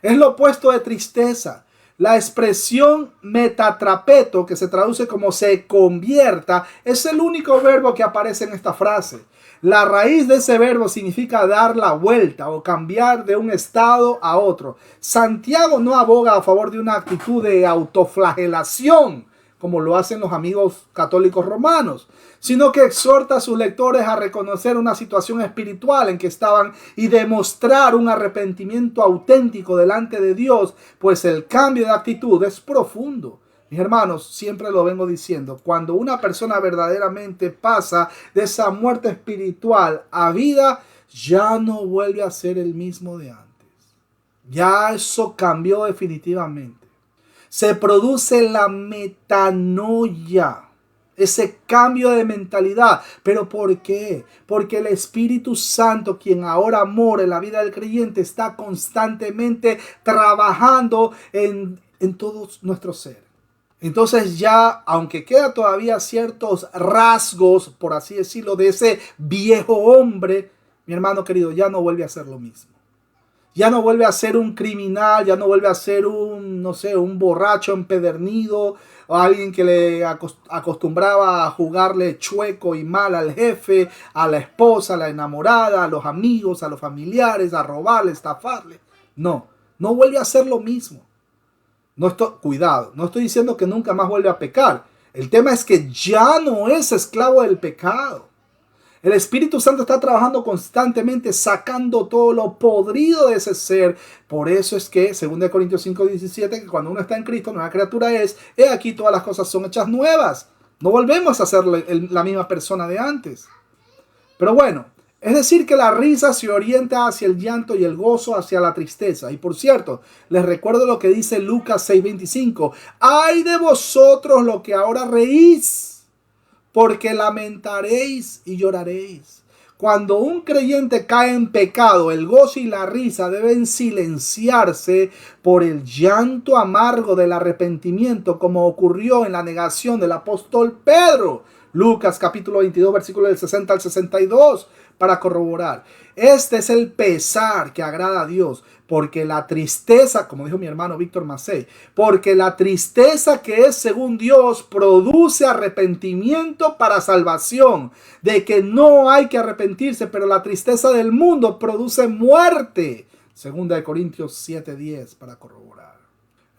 Es lo opuesto de tristeza. La expresión metatrapeto, que se traduce como se convierta, es el único verbo que aparece en esta frase. La raíz de ese verbo significa dar la vuelta o cambiar de un estado a otro. Santiago no aboga a favor de una actitud de autoflagelación, como lo hacen los amigos católicos romanos, sino que exhorta a sus lectores a reconocer una situación espiritual en que estaban y demostrar un arrepentimiento auténtico delante de Dios, pues el cambio de actitud es profundo. Mis hermanos, siempre lo vengo diciendo, cuando una persona verdaderamente pasa de esa muerte espiritual a vida, ya no vuelve a ser el mismo de antes. Ya eso cambió definitivamente. Se produce la metanoia, ese cambio de mentalidad. ¿Pero por qué? Porque el Espíritu Santo, quien ahora mora en la vida del creyente, está constantemente trabajando en todo nuestro ser. Entonces ya, aunque queda todavía ciertos rasgos, por así decirlo, de ese viejo hombre, mi hermano querido, ya no vuelve a ser lo mismo. Ya no vuelve a ser un criminal, ya no vuelve a ser un borracho empedernido o alguien que le acostumbraba a jugarle chueco y mal al jefe, a la esposa, a la enamorada, a los amigos, a los familiares, a robarle, estafarle. No vuelve a ser lo mismo. Cuidado, no estoy diciendo que nunca más vuelve a pecar. El tema es que ya no es esclavo del pecado. El Espíritu Santo está trabajando constantemente, sacando todo lo podrido de ese ser. Por eso es que, 2 Corintios 5:17, que cuando uno está en Cristo, nueva criatura es, he aquí todas las cosas son hechas nuevas. No volvemos a ser la misma persona de antes. Pero bueno, es decir que la risa se orienta hacia el llanto y el gozo hacia la tristeza. Y por cierto, les recuerdo lo que dice Lucas 6:25. ¡Ay de vosotros lo que ahora reís! Porque lamentaréis y lloraréis. Cuando un creyente cae en pecado, el gozo y la risa deben silenciarse por el llanto amargo del arrepentimiento, como ocurrió en la negación del apóstol Pedro. Lucas capítulo 22, versículo del 60 al 62, para corroborar. Este es el pesar que agrada a Dios, porque la tristeza, como dijo mi hermano Víctor Macei, porque la tristeza que es según Dios produce arrepentimiento para salvación, de que no hay que arrepentirse, pero la tristeza del mundo produce muerte. 2 Corintios 7:10, para corroborar.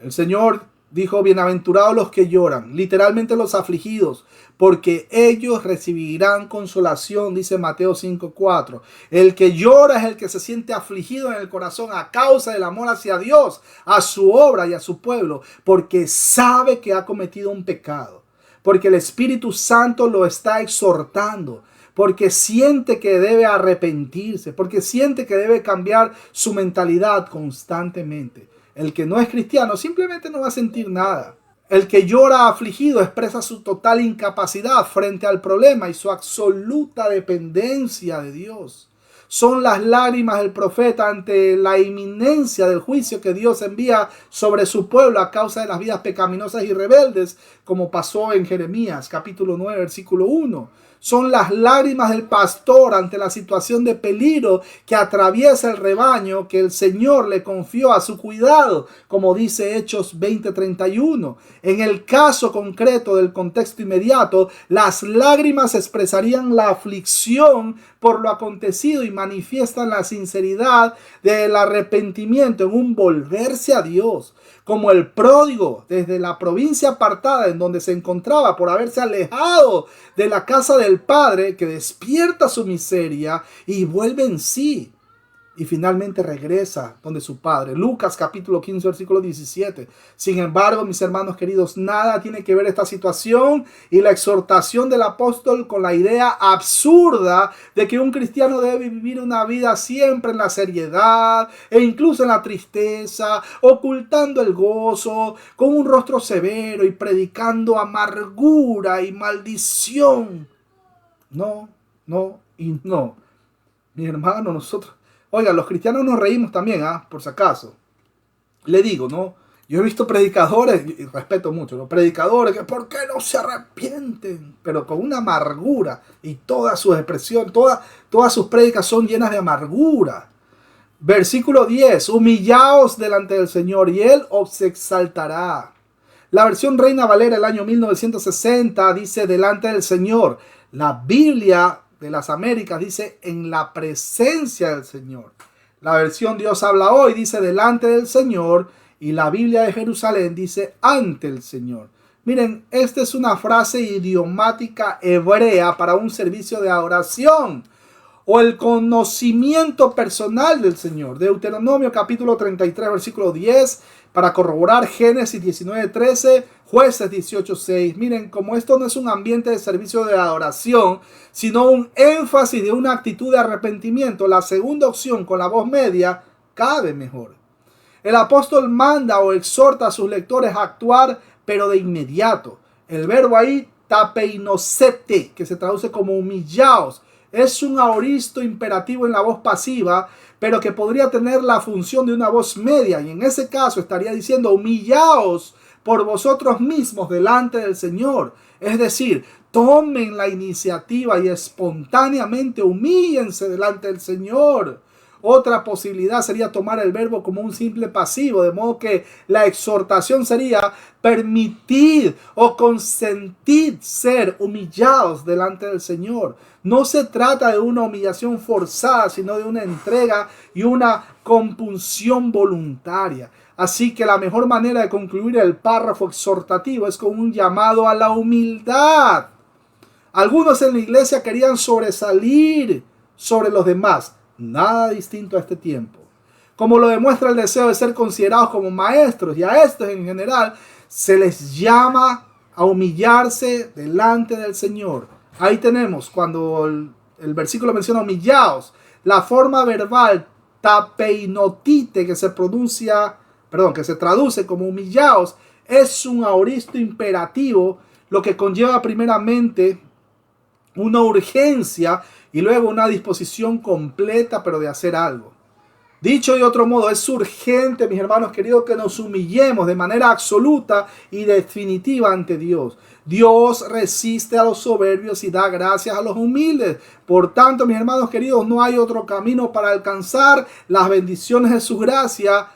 El Señor dijo, bienaventurados los que lloran, literalmente los afligidos, porque ellos recibirán consolación, dice Mateo 5:4. El que llora es el que se siente afligido en el corazón a causa del amor hacia Dios, a su obra y a su pueblo, porque sabe que ha cometido un pecado, porque el Espíritu Santo lo está exhortando, porque siente que debe arrepentirse, porque siente que debe cambiar su mentalidad constantemente. El que no es cristiano simplemente no va a sentir nada. El que llora afligido expresa su total incapacidad frente al problema y su absoluta dependencia de Dios. son las lágrimas del profeta ante la inminencia del juicio que Dios envía sobre su pueblo a causa de las vidas pecaminosas y rebeldes, como pasó en Jeremías capítulo 9, versículo 1. Son las lágrimas del pastor ante la situación de peligro que atraviesa el rebaño que el Señor le confió a su cuidado, como dice Hechos 20:31. En el caso concreto del contexto inmediato, las lágrimas expresarían la aflicción por lo acontecido y manifiestan la sinceridad del arrepentimiento en un volverse a Dios. Como el pródigo desde la provincia apartada en donde se encontraba por haberse alejado de la casa del Padre, que despierta su miseria y vuelve en sí. Y finalmente regresa donde su padre. Lucas capítulo 15 versículo 17. Sin embargo, mis hermanos queridos, nada tiene que ver esta situación y la exhortación del apóstol con la idea absurda de que un cristiano debe vivir una vida siempre en la seriedad e incluso en la tristeza, ocultando el gozo, con un rostro severo y predicando amargura y maldición. No, no y no. Mi hermano, nosotros... Oigan, los cristianos nos reímos también, por si acaso. Le digo, ¿no? Yo he visto predicadores, y respeto mucho, los predicadores que ¿por qué no se arrepienten? Pero con una amargura y toda su expresión, todas sus prédicas son llenas de amargura. Versículo 10, humillaos delante del Señor y Él os exaltará. La versión Reina Valera del año 1960 dice delante del Señor. La Biblia de las Américas dice en la presencia del Señor. La versión Dios habla hoy dice delante del Señor y la Biblia de Jerusalén dice ante el Señor. Miren, esta es una frase idiomática hebrea para un servicio de adoración o el conocimiento personal del Señor. Deuteronomio capítulo 33 versículo 10 para corroborar Génesis 19:13, Jueces 18:6. Miren, como esto no es un ambiente de servicio de adoración, sino un énfasis de una actitud de arrepentimiento, la segunda opción con la voz media cabe mejor. El apóstol manda o exhorta a sus lectores a actuar, pero de inmediato. El verbo ahí, tapeinosete, que se traduce como humillaos, es un aoristo imperativo en la voz pasiva, pero que podría tener la función de una voz media, y en ese caso estaría diciendo humillaos por vosotros mismos delante del Señor. Es decir, tomen la iniciativa y espontáneamente humíllense delante del Señor. Otra posibilidad sería tomar el verbo como un simple pasivo, de modo que la exhortación sería permitid o consentid ser humillados delante del Señor. No se trata de una humillación forzada, sino de una entrega y una compunción voluntaria. Así que la mejor manera de concluir el párrafo exhortativo es con un llamado a la humildad. Algunos en la iglesia querían sobresalir sobre los demás. Nada distinto a este tiempo. Como lo demuestra el deseo de ser considerados como maestros, y a estos en general se les llama a humillarse delante del Señor. Ahí tenemos cuando el versículo menciona humillaos, la forma verbal tapeinotite que se traduce como humillaos, es un aoristo imperativo, lo que conlleva primeramente una urgencia y luego una disposición completa, pero de hacer algo. Dicho de otro modo, es urgente, mis hermanos queridos, que nos humillemos de manera absoluta y definitiva ante Dios. Dios resiste a los soberbios y da gracias a los humildes. Por tanto, mis hermanos queridos, no hay otro camino para alcanzar las bendiciones de su gracia.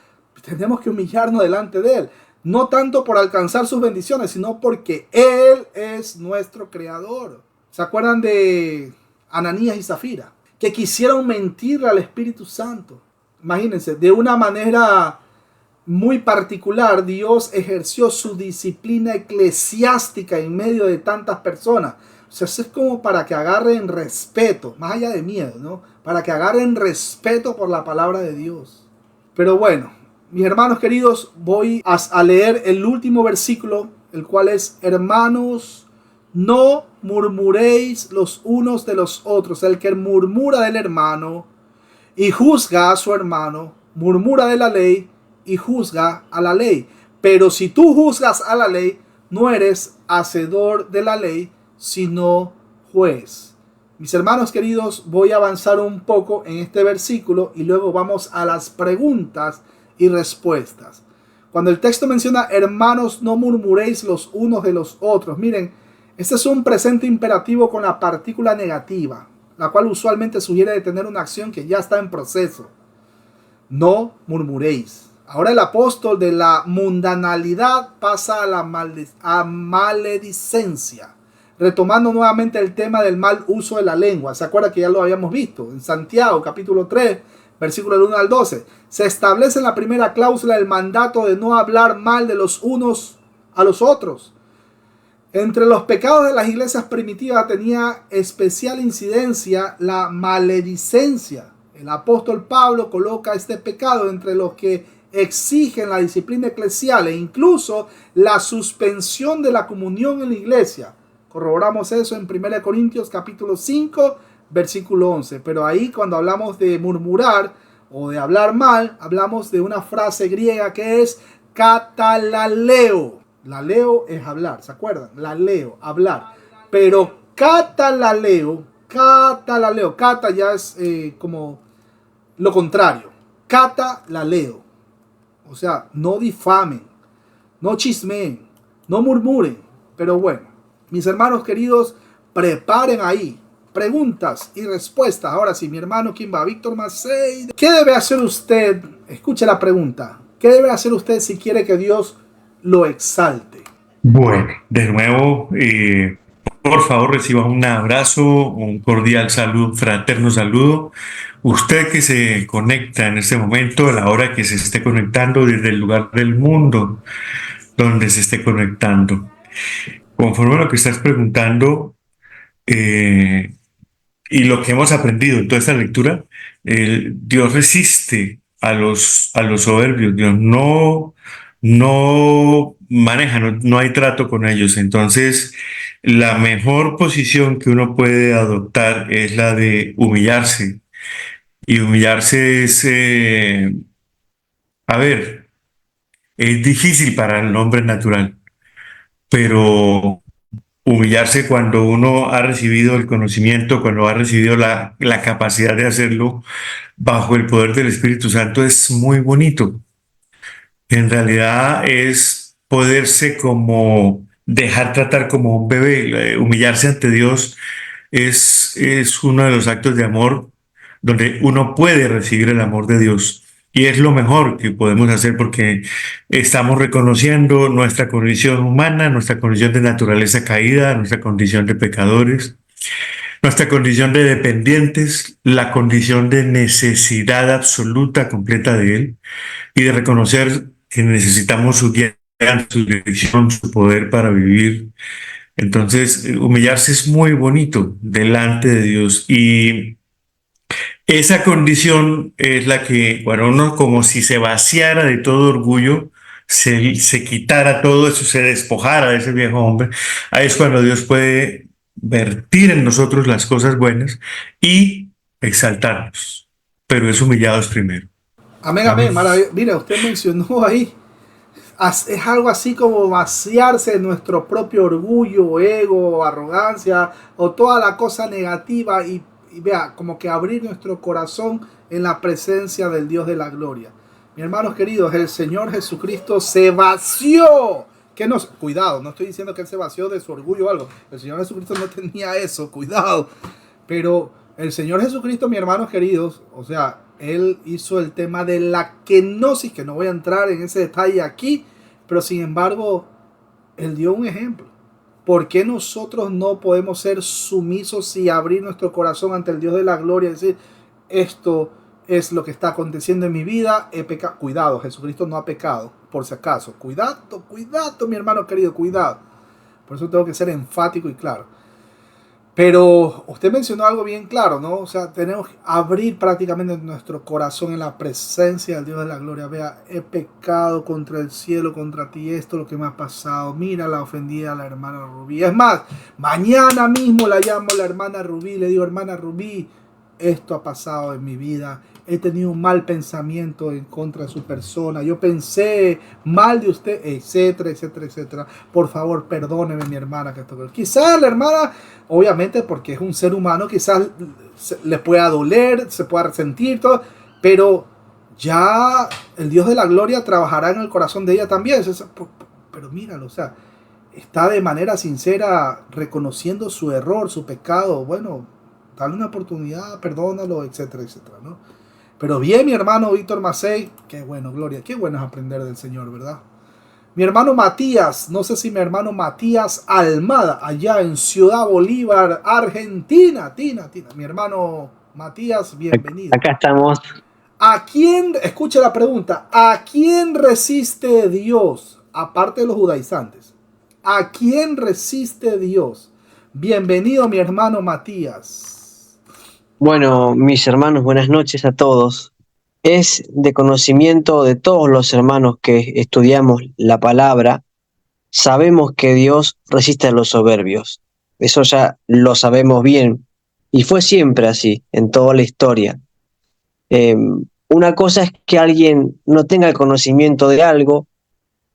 Tenemos que humillarnos delante de Él. No tanto por alcanzar sus bendiciones, sino porque Él es nuestro creador. ¿Se acuerdan de Ananías y Zafira? Que quisieron mentirle al Espíritu Santo. Imagínense, de una manera muy particular, Dios ejerció su disciplina eclesiástica en medio de tantas personas. O sea, eso es como para que agarren respeto, más allá de miedo, ¿no? Para que agarren respeto por la palabra de Dios. Pero bueno, mis hermanos queridos, voy a leer el último versículo, el cual es: hermanos, no murmuréis los unos de los otros. El que murmura del hermano y juzga a su hermano, murmura de la ley y juzga a la ley. Pero si tú juzgas a la ley, no eres hacedor de la ley, sino juez. Mis hermanos queridos, voy a avanzar un poco en este versículo y luego vamos a las preguntas y respuestas. Cuando el texto menciona, hermanos, no murmuréis los unos de los otros. Miren, este es un presente imperativo con la partícula negativa, la cual usualmente sugiere detener una acción que ya está en proceso. No murmuréis. Ahora el apóstol de la mundanalidad pasa a la maledicencia, retomando nuevamente el tema del mal uso de la lengua. ¿Se acuerda que ya lo habíamos visto? En Santiago, capítulo 3, versículo del 1 al 12. Se establece en la primera cláusula el mandato de no hablar mal de los unos a los otros. Entre los pecados de las iglesias primitivas tenía especial incidencia la maledicencia. El apóstol Pablo coloca este pecado entre los que exigen la disciplina eclesial e incluso la suspensión de la comunión en la iglesia. Corroboramos eso en 1 Corintios capítulo 5, versículo 11. Pero ahí cuando hablamos de murmurar o de hablar mal, hablamos de una frase griega que es katalaleo. Laleo es hablar, ¿se acuerdan? Laleo, hablar. Pero katalaleo, kata ya es como lo contrario. Katalaleo. O sea, no difamen, no chismeen, no murmuren. Pero bueno, mis hermanos queridos, preparen ahí preguntas y respuestas. Ahora sí, mi hermano, ¿quién va? Víctor Macei. ¿Qué debe hacer usted? Escuche la pregunta. ¿Qué debe hacer usted si quiere que Dios lo exalte? Bueno, de nuevo, por favor reciba un abrazo, un cordial saludo, fraterno saludo. Usted que se conecta en este momento, a la hora que se esté conectando desde el lugar del mundo donde se esté conectando. Conforme a lo que estás preguntando y lo que hemos aprendido en toda esta lectura, Dios resiste a los soberbios. Dios no maneja, no hay trato con ellos. Entonces, la mejor posición que uno puede adoptar es la de humillarse. Y humillarse es, a ver, es difícil para el hombre natural, pero humillarse cuando uno ha recibido el conocimiento, cuando ha recibido la capacidad de hacerlo bajo el poder del Espíritu Santo es muy bonito. En realidad es poderse como dejar tratar como un bebé. Humillarse ante Dios es uno de los actos de amor donde uno puede recibir el amor de Dios. Y es lo mejor que podemos hacer porque estamos reconociendo nuestra condición humana, nuestra condición de naturaleza caída, nuestra condición de pecadores, nuestra condición de dependientes, la condición de necesidad absoluta, completa de Él, y de reconocer que necesitamos su guía, su dirección, su poder para vivir. Entonces, humillarse es muy bonito delante de Dios y esa condición es la que, bueno, uno como si se vaciara de todo orgullo, se quitara todo eso, se despojara de ese viejo hombre, ahí es cuando Dios puede vertir en nosotros las cosas buenas y exaltarnos, pero es humillados primero. Amén, Amén. amén. Mira, usted mencionó ahí. Es algo así como vaciarse de nuestro propio orgullo, ego, arrogancia o toda la cosa negativa y vea, como que abrir nuestro corazón en la presencia del Dios de la gloria. Mis hermanos queridos, el Señor Jesucristo se vació. Cuidado, no estoy diciendo que Él se vació de su orgullo o algo. El Señor Jesucristo no tenía eso, cuidado. Pero el Señor Jesucristo, mis hermanos queridos, o sea, Él hizo el tema de la kenosis, que no voy a entrar en ese detalle aquí, pero sin embargo, Él dio un ejemplo. ¿Por qué nosotros no podemos ser sumisos y abrir nuestro corazón ante el Dios de la gloria y decir, esto es lo que está aconteciendo en mi vida, he pecado? Cuidado, Jesucristo no ha pecado, por si acaso. Cuidado, mi hermano querido, cuidado. Por eso tengo que ser enfático y claro. Pero usted mencionó algo bien claro, ¿no? O sea, tenemos que abrir prácticamente nuestro corazón en la presencia del Dios de la gloria. Vea, he pecado contra el cielo, contra ti, esto es lo que me ha pasado. Mira, la ofendida a la hermana Rubí. Es más, mañana mismo la llamo a la hermana Rubí, le digo, hermana Rubí, esto ha pasado en mi vida, he tenido un mal pensamiento en contra de su persona, yo pensé mal de usted, etcétera, etcétera, etcétera. Por favor, perdóneme, mi hermana. Quizás la hermana, obviamente porque es un ser humano, quizás le pueda doler, se pueda resentir, todo, pero ya el Dios de la gloria trabajará en el corazón de ella también. Pero míralo, o sea, está de manera sincera reconociendo su error, su pecado. Bueno, dale una oportunidad, perdónalo, etcétera, etcétera, ¿no? Pero bien, mi hermano Víctor Macei, qué bueno, Gloria, qué bueno es aprender del Señor, ¿verdad? Mi hermano Matías, no sé si mi hermano Matías Almada, allá en Ciudad Bolívar, Argentina, mi hermano Matías, bienvenido. Acá estamos. ¿A quién, escucha la pregunta, a quién resiste Dios, aparte de los judaizantes? ¿A quién resiste Dios? Bienvenido, mi hermano Matías. Bueno, mis hermanos, buenas noches a todos. Es de conocimiento de todos los hermanos que estudiamos la palabra, sabemos que Dios resiste a los soberbios. Eso ya lo sabemos bien. Y fue siempre así, en toda la historia. Una cosa es que alguien no tenga el conocimiento de algo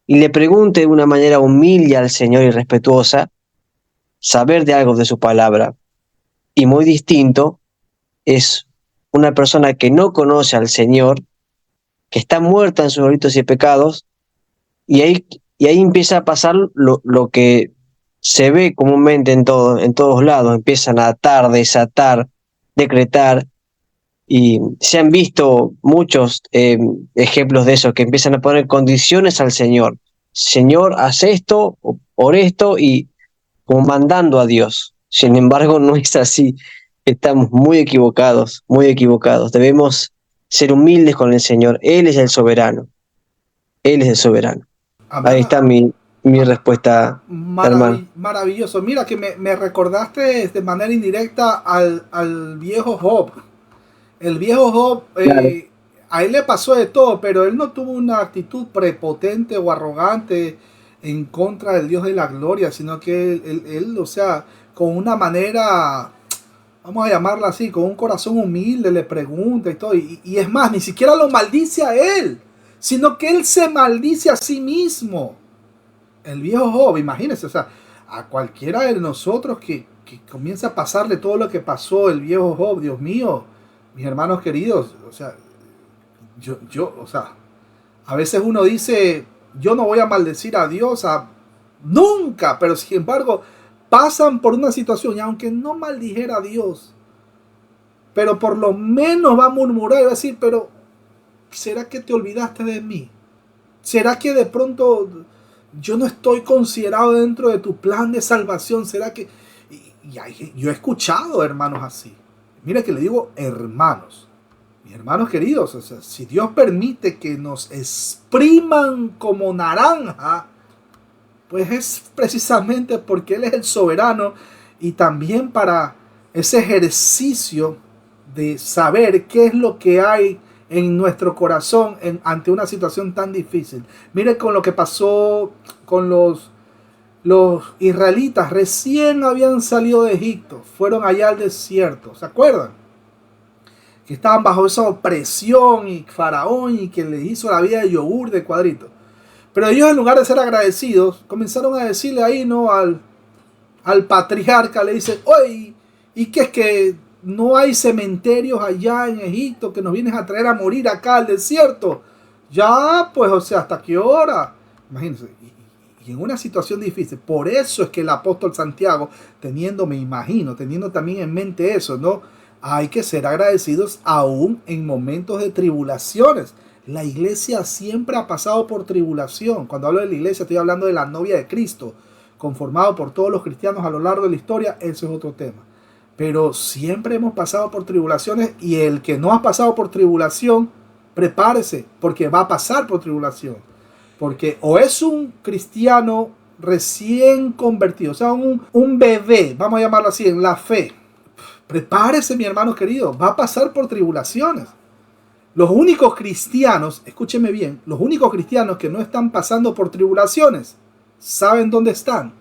y le pregunte de una manera humilde al Señor y respetuosa, saber de algo de su palabra. Y muy distinto es una persona que no conoce al Señor, que está muerta en sus delitos y pecados, y ahí empieza a pasar lo que se ve comúnmente en todos lados. Empiezan a atar, desatar, decretar, y se han visto muchos ejemplos de eso, que empiezan a poner condiciones al Señor. Señor, haz esto, por esto, y como mandando a Dios. Sin embargo, no es así. Estamos muy equivocados, muy equivocados. Debemos ser humildes con el Señor. Él es el soberano. Él es el soberano. Ahí está mi respuesta, hermano. Maravilloso. Mira que me recordaste de manera indirecta al viejo Job. El viejo Job, Claro. a él le pasó de todo, pero él no tuvo una actitud prepotente o arrogante en contra del Dios de la gloria, sino que él, o sea, con una manera, vamos a llamarla así, con un corazón humilde, le pregunta y todo. Y es más, ni siquiera lo maldice a él, sino que él se maldice a sí mismo. El viejo Job, imagínense, o sea, a cualquiera de nosotros que comienza a pasarle todo lo que pasó el viejo Job, Dios mío, mis hermanos queridos, o sea, o sea, a veces uno dice, yo no voy a maldecir a Dios, nunca, pero sin embargo, pasan por una situación, y aunque no maldijera a Dios, pero por lo menos va a murmurar y va a decir, pero ¿será que te olvidaste de mí? ¿Será que de pronto yo no estoy considerado dentro de tu plan de salvación? ¿Será que...? Yo he escuchado hermanos así. Mira que le digo hermanos. Mis hermanos queridos, o sea, si Dios permite que nos expriman como naranja, pues es precisamente porque Él es el soberano, y también para ese ejercicio de saber qué es lo que hay en nuestro corazón ante una situación tan difícil. Mire con lo que pasó con los israelitas. Recién habían salido de Egipto, fueron allá al desierto, ¿se acuerdan? Que estaban bajo esa opresión y Faraón, y que les hizo la vida de yogur de cuadrito. Pero ellos, en lugar de ser agradecidos, comenzaron a decirle ahí, ¿no? Al patriarca, le dicen, oye, ¿y qué es que no hay cementerios allá en Egipto, que nos vienes a traer a morir acá al desierto? Ya, pues, o sea, ¿hasta qué hora? Imagínense, y en una situación difícil. Por eso es que el apóstol Santiago, teniendo también en mente eso, ¿no? Hay que ser agradecidos aún en momentos de tribulaciones. La iglesia siempre ha pasado por tribulación. Cuando hablo de la iglesia, estoy hablando de la novia de Cristo, conformado por todos los cristianos a lo largo de la historia. Eso es otro tema. Pero siempre hemos pasado por tribulaciones, y el que no ha pasado por tribulación, prepárese, porque va a pasar por tribulación. Porque o es un cristiano recién convertido, o sea, un bebé, vamos a llamarlo así, en la fe. Prepárese, mi hermano querido, va a pasar por tribulaciones. Los únicos cristianos, escúcheme bien, los únicos cristianos que no están pasando por tribulaciones, ¿saben dónde están?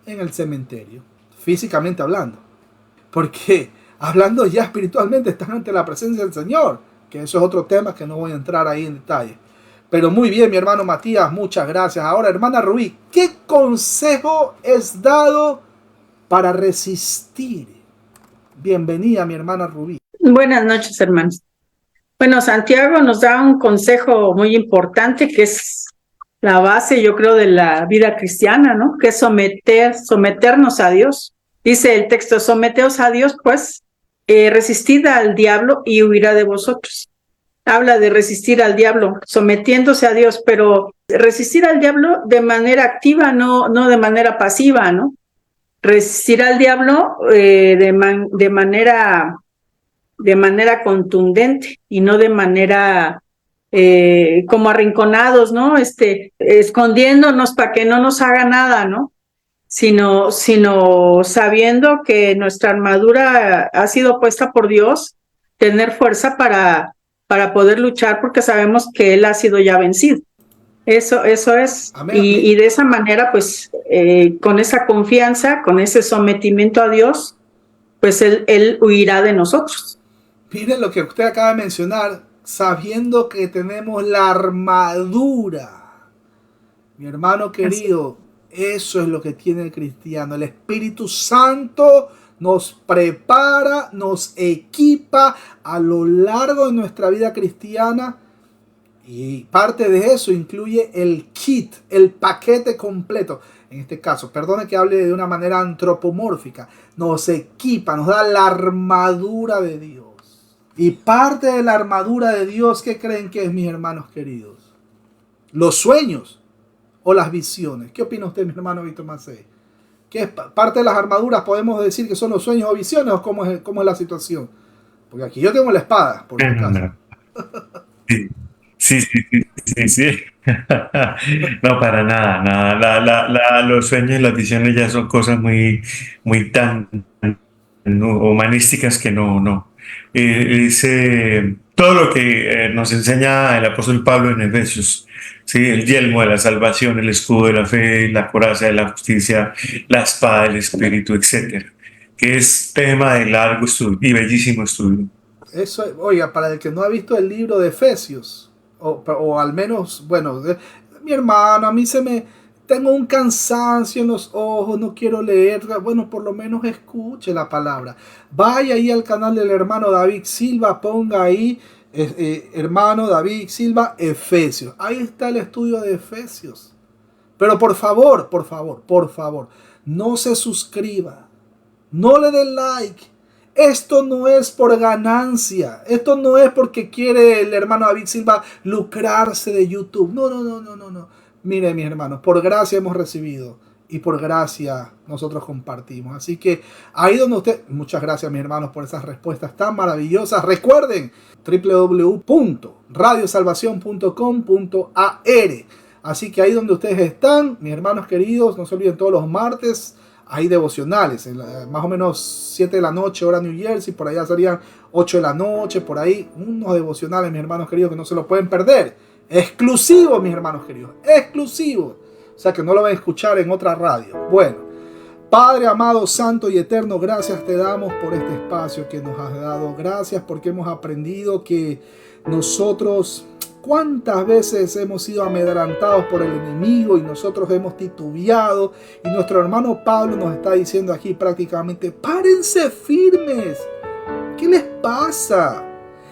En el cementerio, físicamente hablando. Porque hablando ya espiritualmente, están ante la presencia del Señor. que eso es otro tema que no voy a entrar ahí en detalle. Pero muy bien, mi hermano Matías, muchas gracias. Ahora, hermana Rubí, ¿qué consejo es dado para resistir? Bienvenida, mi hermana Rubí. Buenas noches, hermanos. Bueno, Santiago nos da un consejo muy importante que es la base, yo creo, de la vida cristiana, ¿no? Que es someternos a Dios. Dice el texto, someteos a Dios, pues, resistid al diablo y huirá de vosotros. Habla de resistir al diablo, sometiéndose a Dios, pero resistir al diablo de manera activa, no de manera pasiva, ¿no? Resistir al diablo de manera contundente y no de manera como arrinconados, ¿no? Escondiéndonos para que no nos haga nada, ¿no? Sino sabiendo que nuestra armadura ha sido puesta por Dios, tener fuerza para poder luchar porque sabemos que Él ha sido ya vencido. Eso es. Amén. Y de esa manera, pues, con esa confianza, con ese sometimiento a Dios, pues Él huirá de nosotros. Miren lo que usted acaba de mencionar, sabiendo que tenemos la armadura. Mi hermano querido, eso es lo que tiene el cristiano. El Espíritu Santo nos prepara, nos equipa a lo largo de nuestra vida cristiana. Y parte de eso incluye el kit, el paquete completo. En este caso, perdone que hable de una manera antropomórfica. Nos equipa, nos da la armadura de Dios. Y parte de la armadura de Dios, ¿qué creen que es, mis hermanos queridos? Los sueños o las visiones. ¿Qué opina usted, mi hermano Víctor Macei? ¿Qué es parte de las armaduras? ¿Podemos decir que son los sueños o visiones? ¿O cómo es la situación? Porque aquí yo tengo la espada, por mi caso. Sí. No, para nada. Los sueños y las visiones ya son cosas muy tan humanísticas que no. Todo lo que nos enseña el apóstol Pablo en Efesios, ¿sí? El yelmo de la salvación, el escudo de la fe, la coraza de la justicia, la espada del Espíritu, etcétera, que es tema de largo estudio y bellísimo estudio. Eso, oiga, para el que no ha visto el libro de Efesios, o al menos, bueno, mi hermano, a mí tengo un cansancio en los ojos, no quiero leer. Bueno, por lo menos escuche la palabra. Vaya ahí al canal del hermano David Silva, ponga ahí, hermano David Silva, Efesios. Ahí está el estudio de Efesios. Pero por favor, no se suscriba, no le dé like. Esto no es por ganancia. Esto no es porque quiere el hermano David Silva lucrarse de YouTube. No. Mire, mis hermanos, por gracia hemos recibido y por gracia nosotros compartimos. Así que ahí donde usted... Muchas gracias, mis hermanos, por esas respuestas tan maravillosas. Recuerden, www.radiosalvacion.com.ar. Así que ahí donde ustedes están, mis hermanos queridos, no se olviden, todos los martes hay devocionales, más o menos 7 de la noche, hora New Jersey, por allá serían 8 de la noche, por ahí, unos devocionales, mis hermanos queridos, que no se lo pueden perder. Exclusivo, mis hermanos queridos, exclusivo. O sea que no lo van a escuchar en otra radio. Bueno, Padre amado, santo y eterno, gracias te damos por este espacio que nos has dado. Gracias porque hemos aprendido que nosotros... ¿Cuántas veces hemos sido amedrentados por el enemigo y nosotros hemos titubeado? Y nuestro hermano Pablo nos está diciendo aquí prácticamente, párense firmes. ¿Qué les pasa?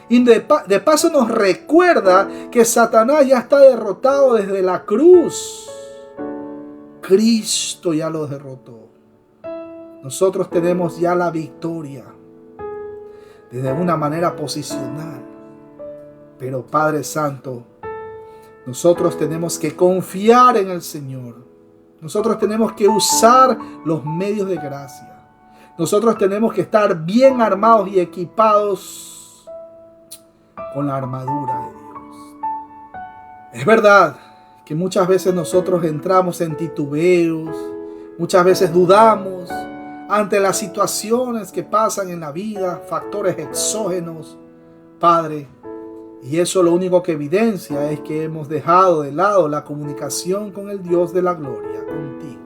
Y de paso nos recuerda que Satanás ya está derrotado desde la cruz. Cristo ya lo derrotó. Nosotros tenemos ya la victoria desde una manera posicional. Pero Padre Santo, nosotros tenemos que confiar en el Señor. Nosotros tenemos que usar los medios de gracia. Nosotros tenemos que estar bien armados y equipados con la armadura de Dios. Es verdad que muchas veces nosotros entramos en titubeos, muchas veces dudamos ante las situaciones que pasan en la vida, factores exógenos, Padre. Y eso lo único que evidencia es que hemos dejado de lado la comunicación con el Dios de la gloria, contigo.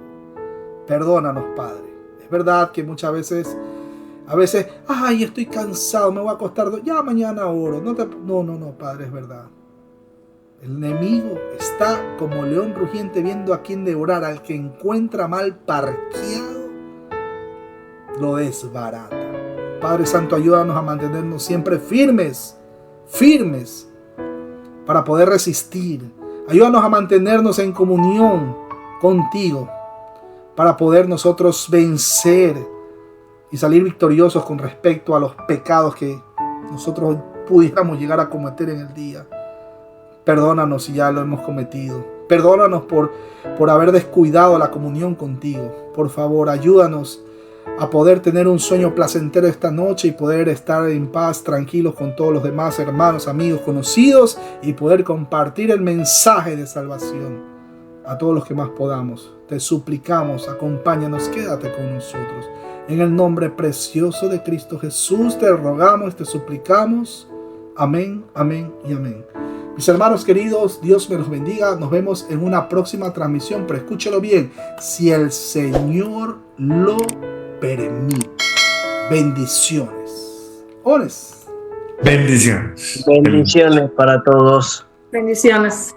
Perdónanos, Padre. Es verdad que muchas veces A veces, ay, estoy cansado, me voy a acostar, ya mañana oro. No, Padre, es verdad. El enemigo está como león rugiente viendo a quién devorar. Al que encuentra mal parqueado, lo desbarata. Padre Santo, ayúdanos a mantenernos siempre firmes para poder resistir. Ayúdanos a mantenernos en comunión contigo para poder nosotros vencer y salir victoriosos con respecto a los pecados que nosotros pudiéramos llegar a cometer en el día. Perdónanos si ya lo hemos cometido. Perdónanos por haber descuidado la comunión contigo. Por favor, ayúdanos a poder tener un sueño placentero esta noche y poder estar en paz, tranquilos con todos los demás hermanos, amigos, conocidos, y poder compartir el mensaje de salvación a todos los que más podamos. Te suplicamos, acompáñanos, quédate con nosotros. En el nombre precioso de Cristo Jesús te rogamos, te suplicamos. Amén, amén y amén. Mis hermanos queridos, Dios me los bendiga. Nos vemos en una próxima transmisión, pero escúchelo bien, si el Señor lo permite. Bendiciones. Ores. Bendiciones. Bendiciones para todos. Bendiciones.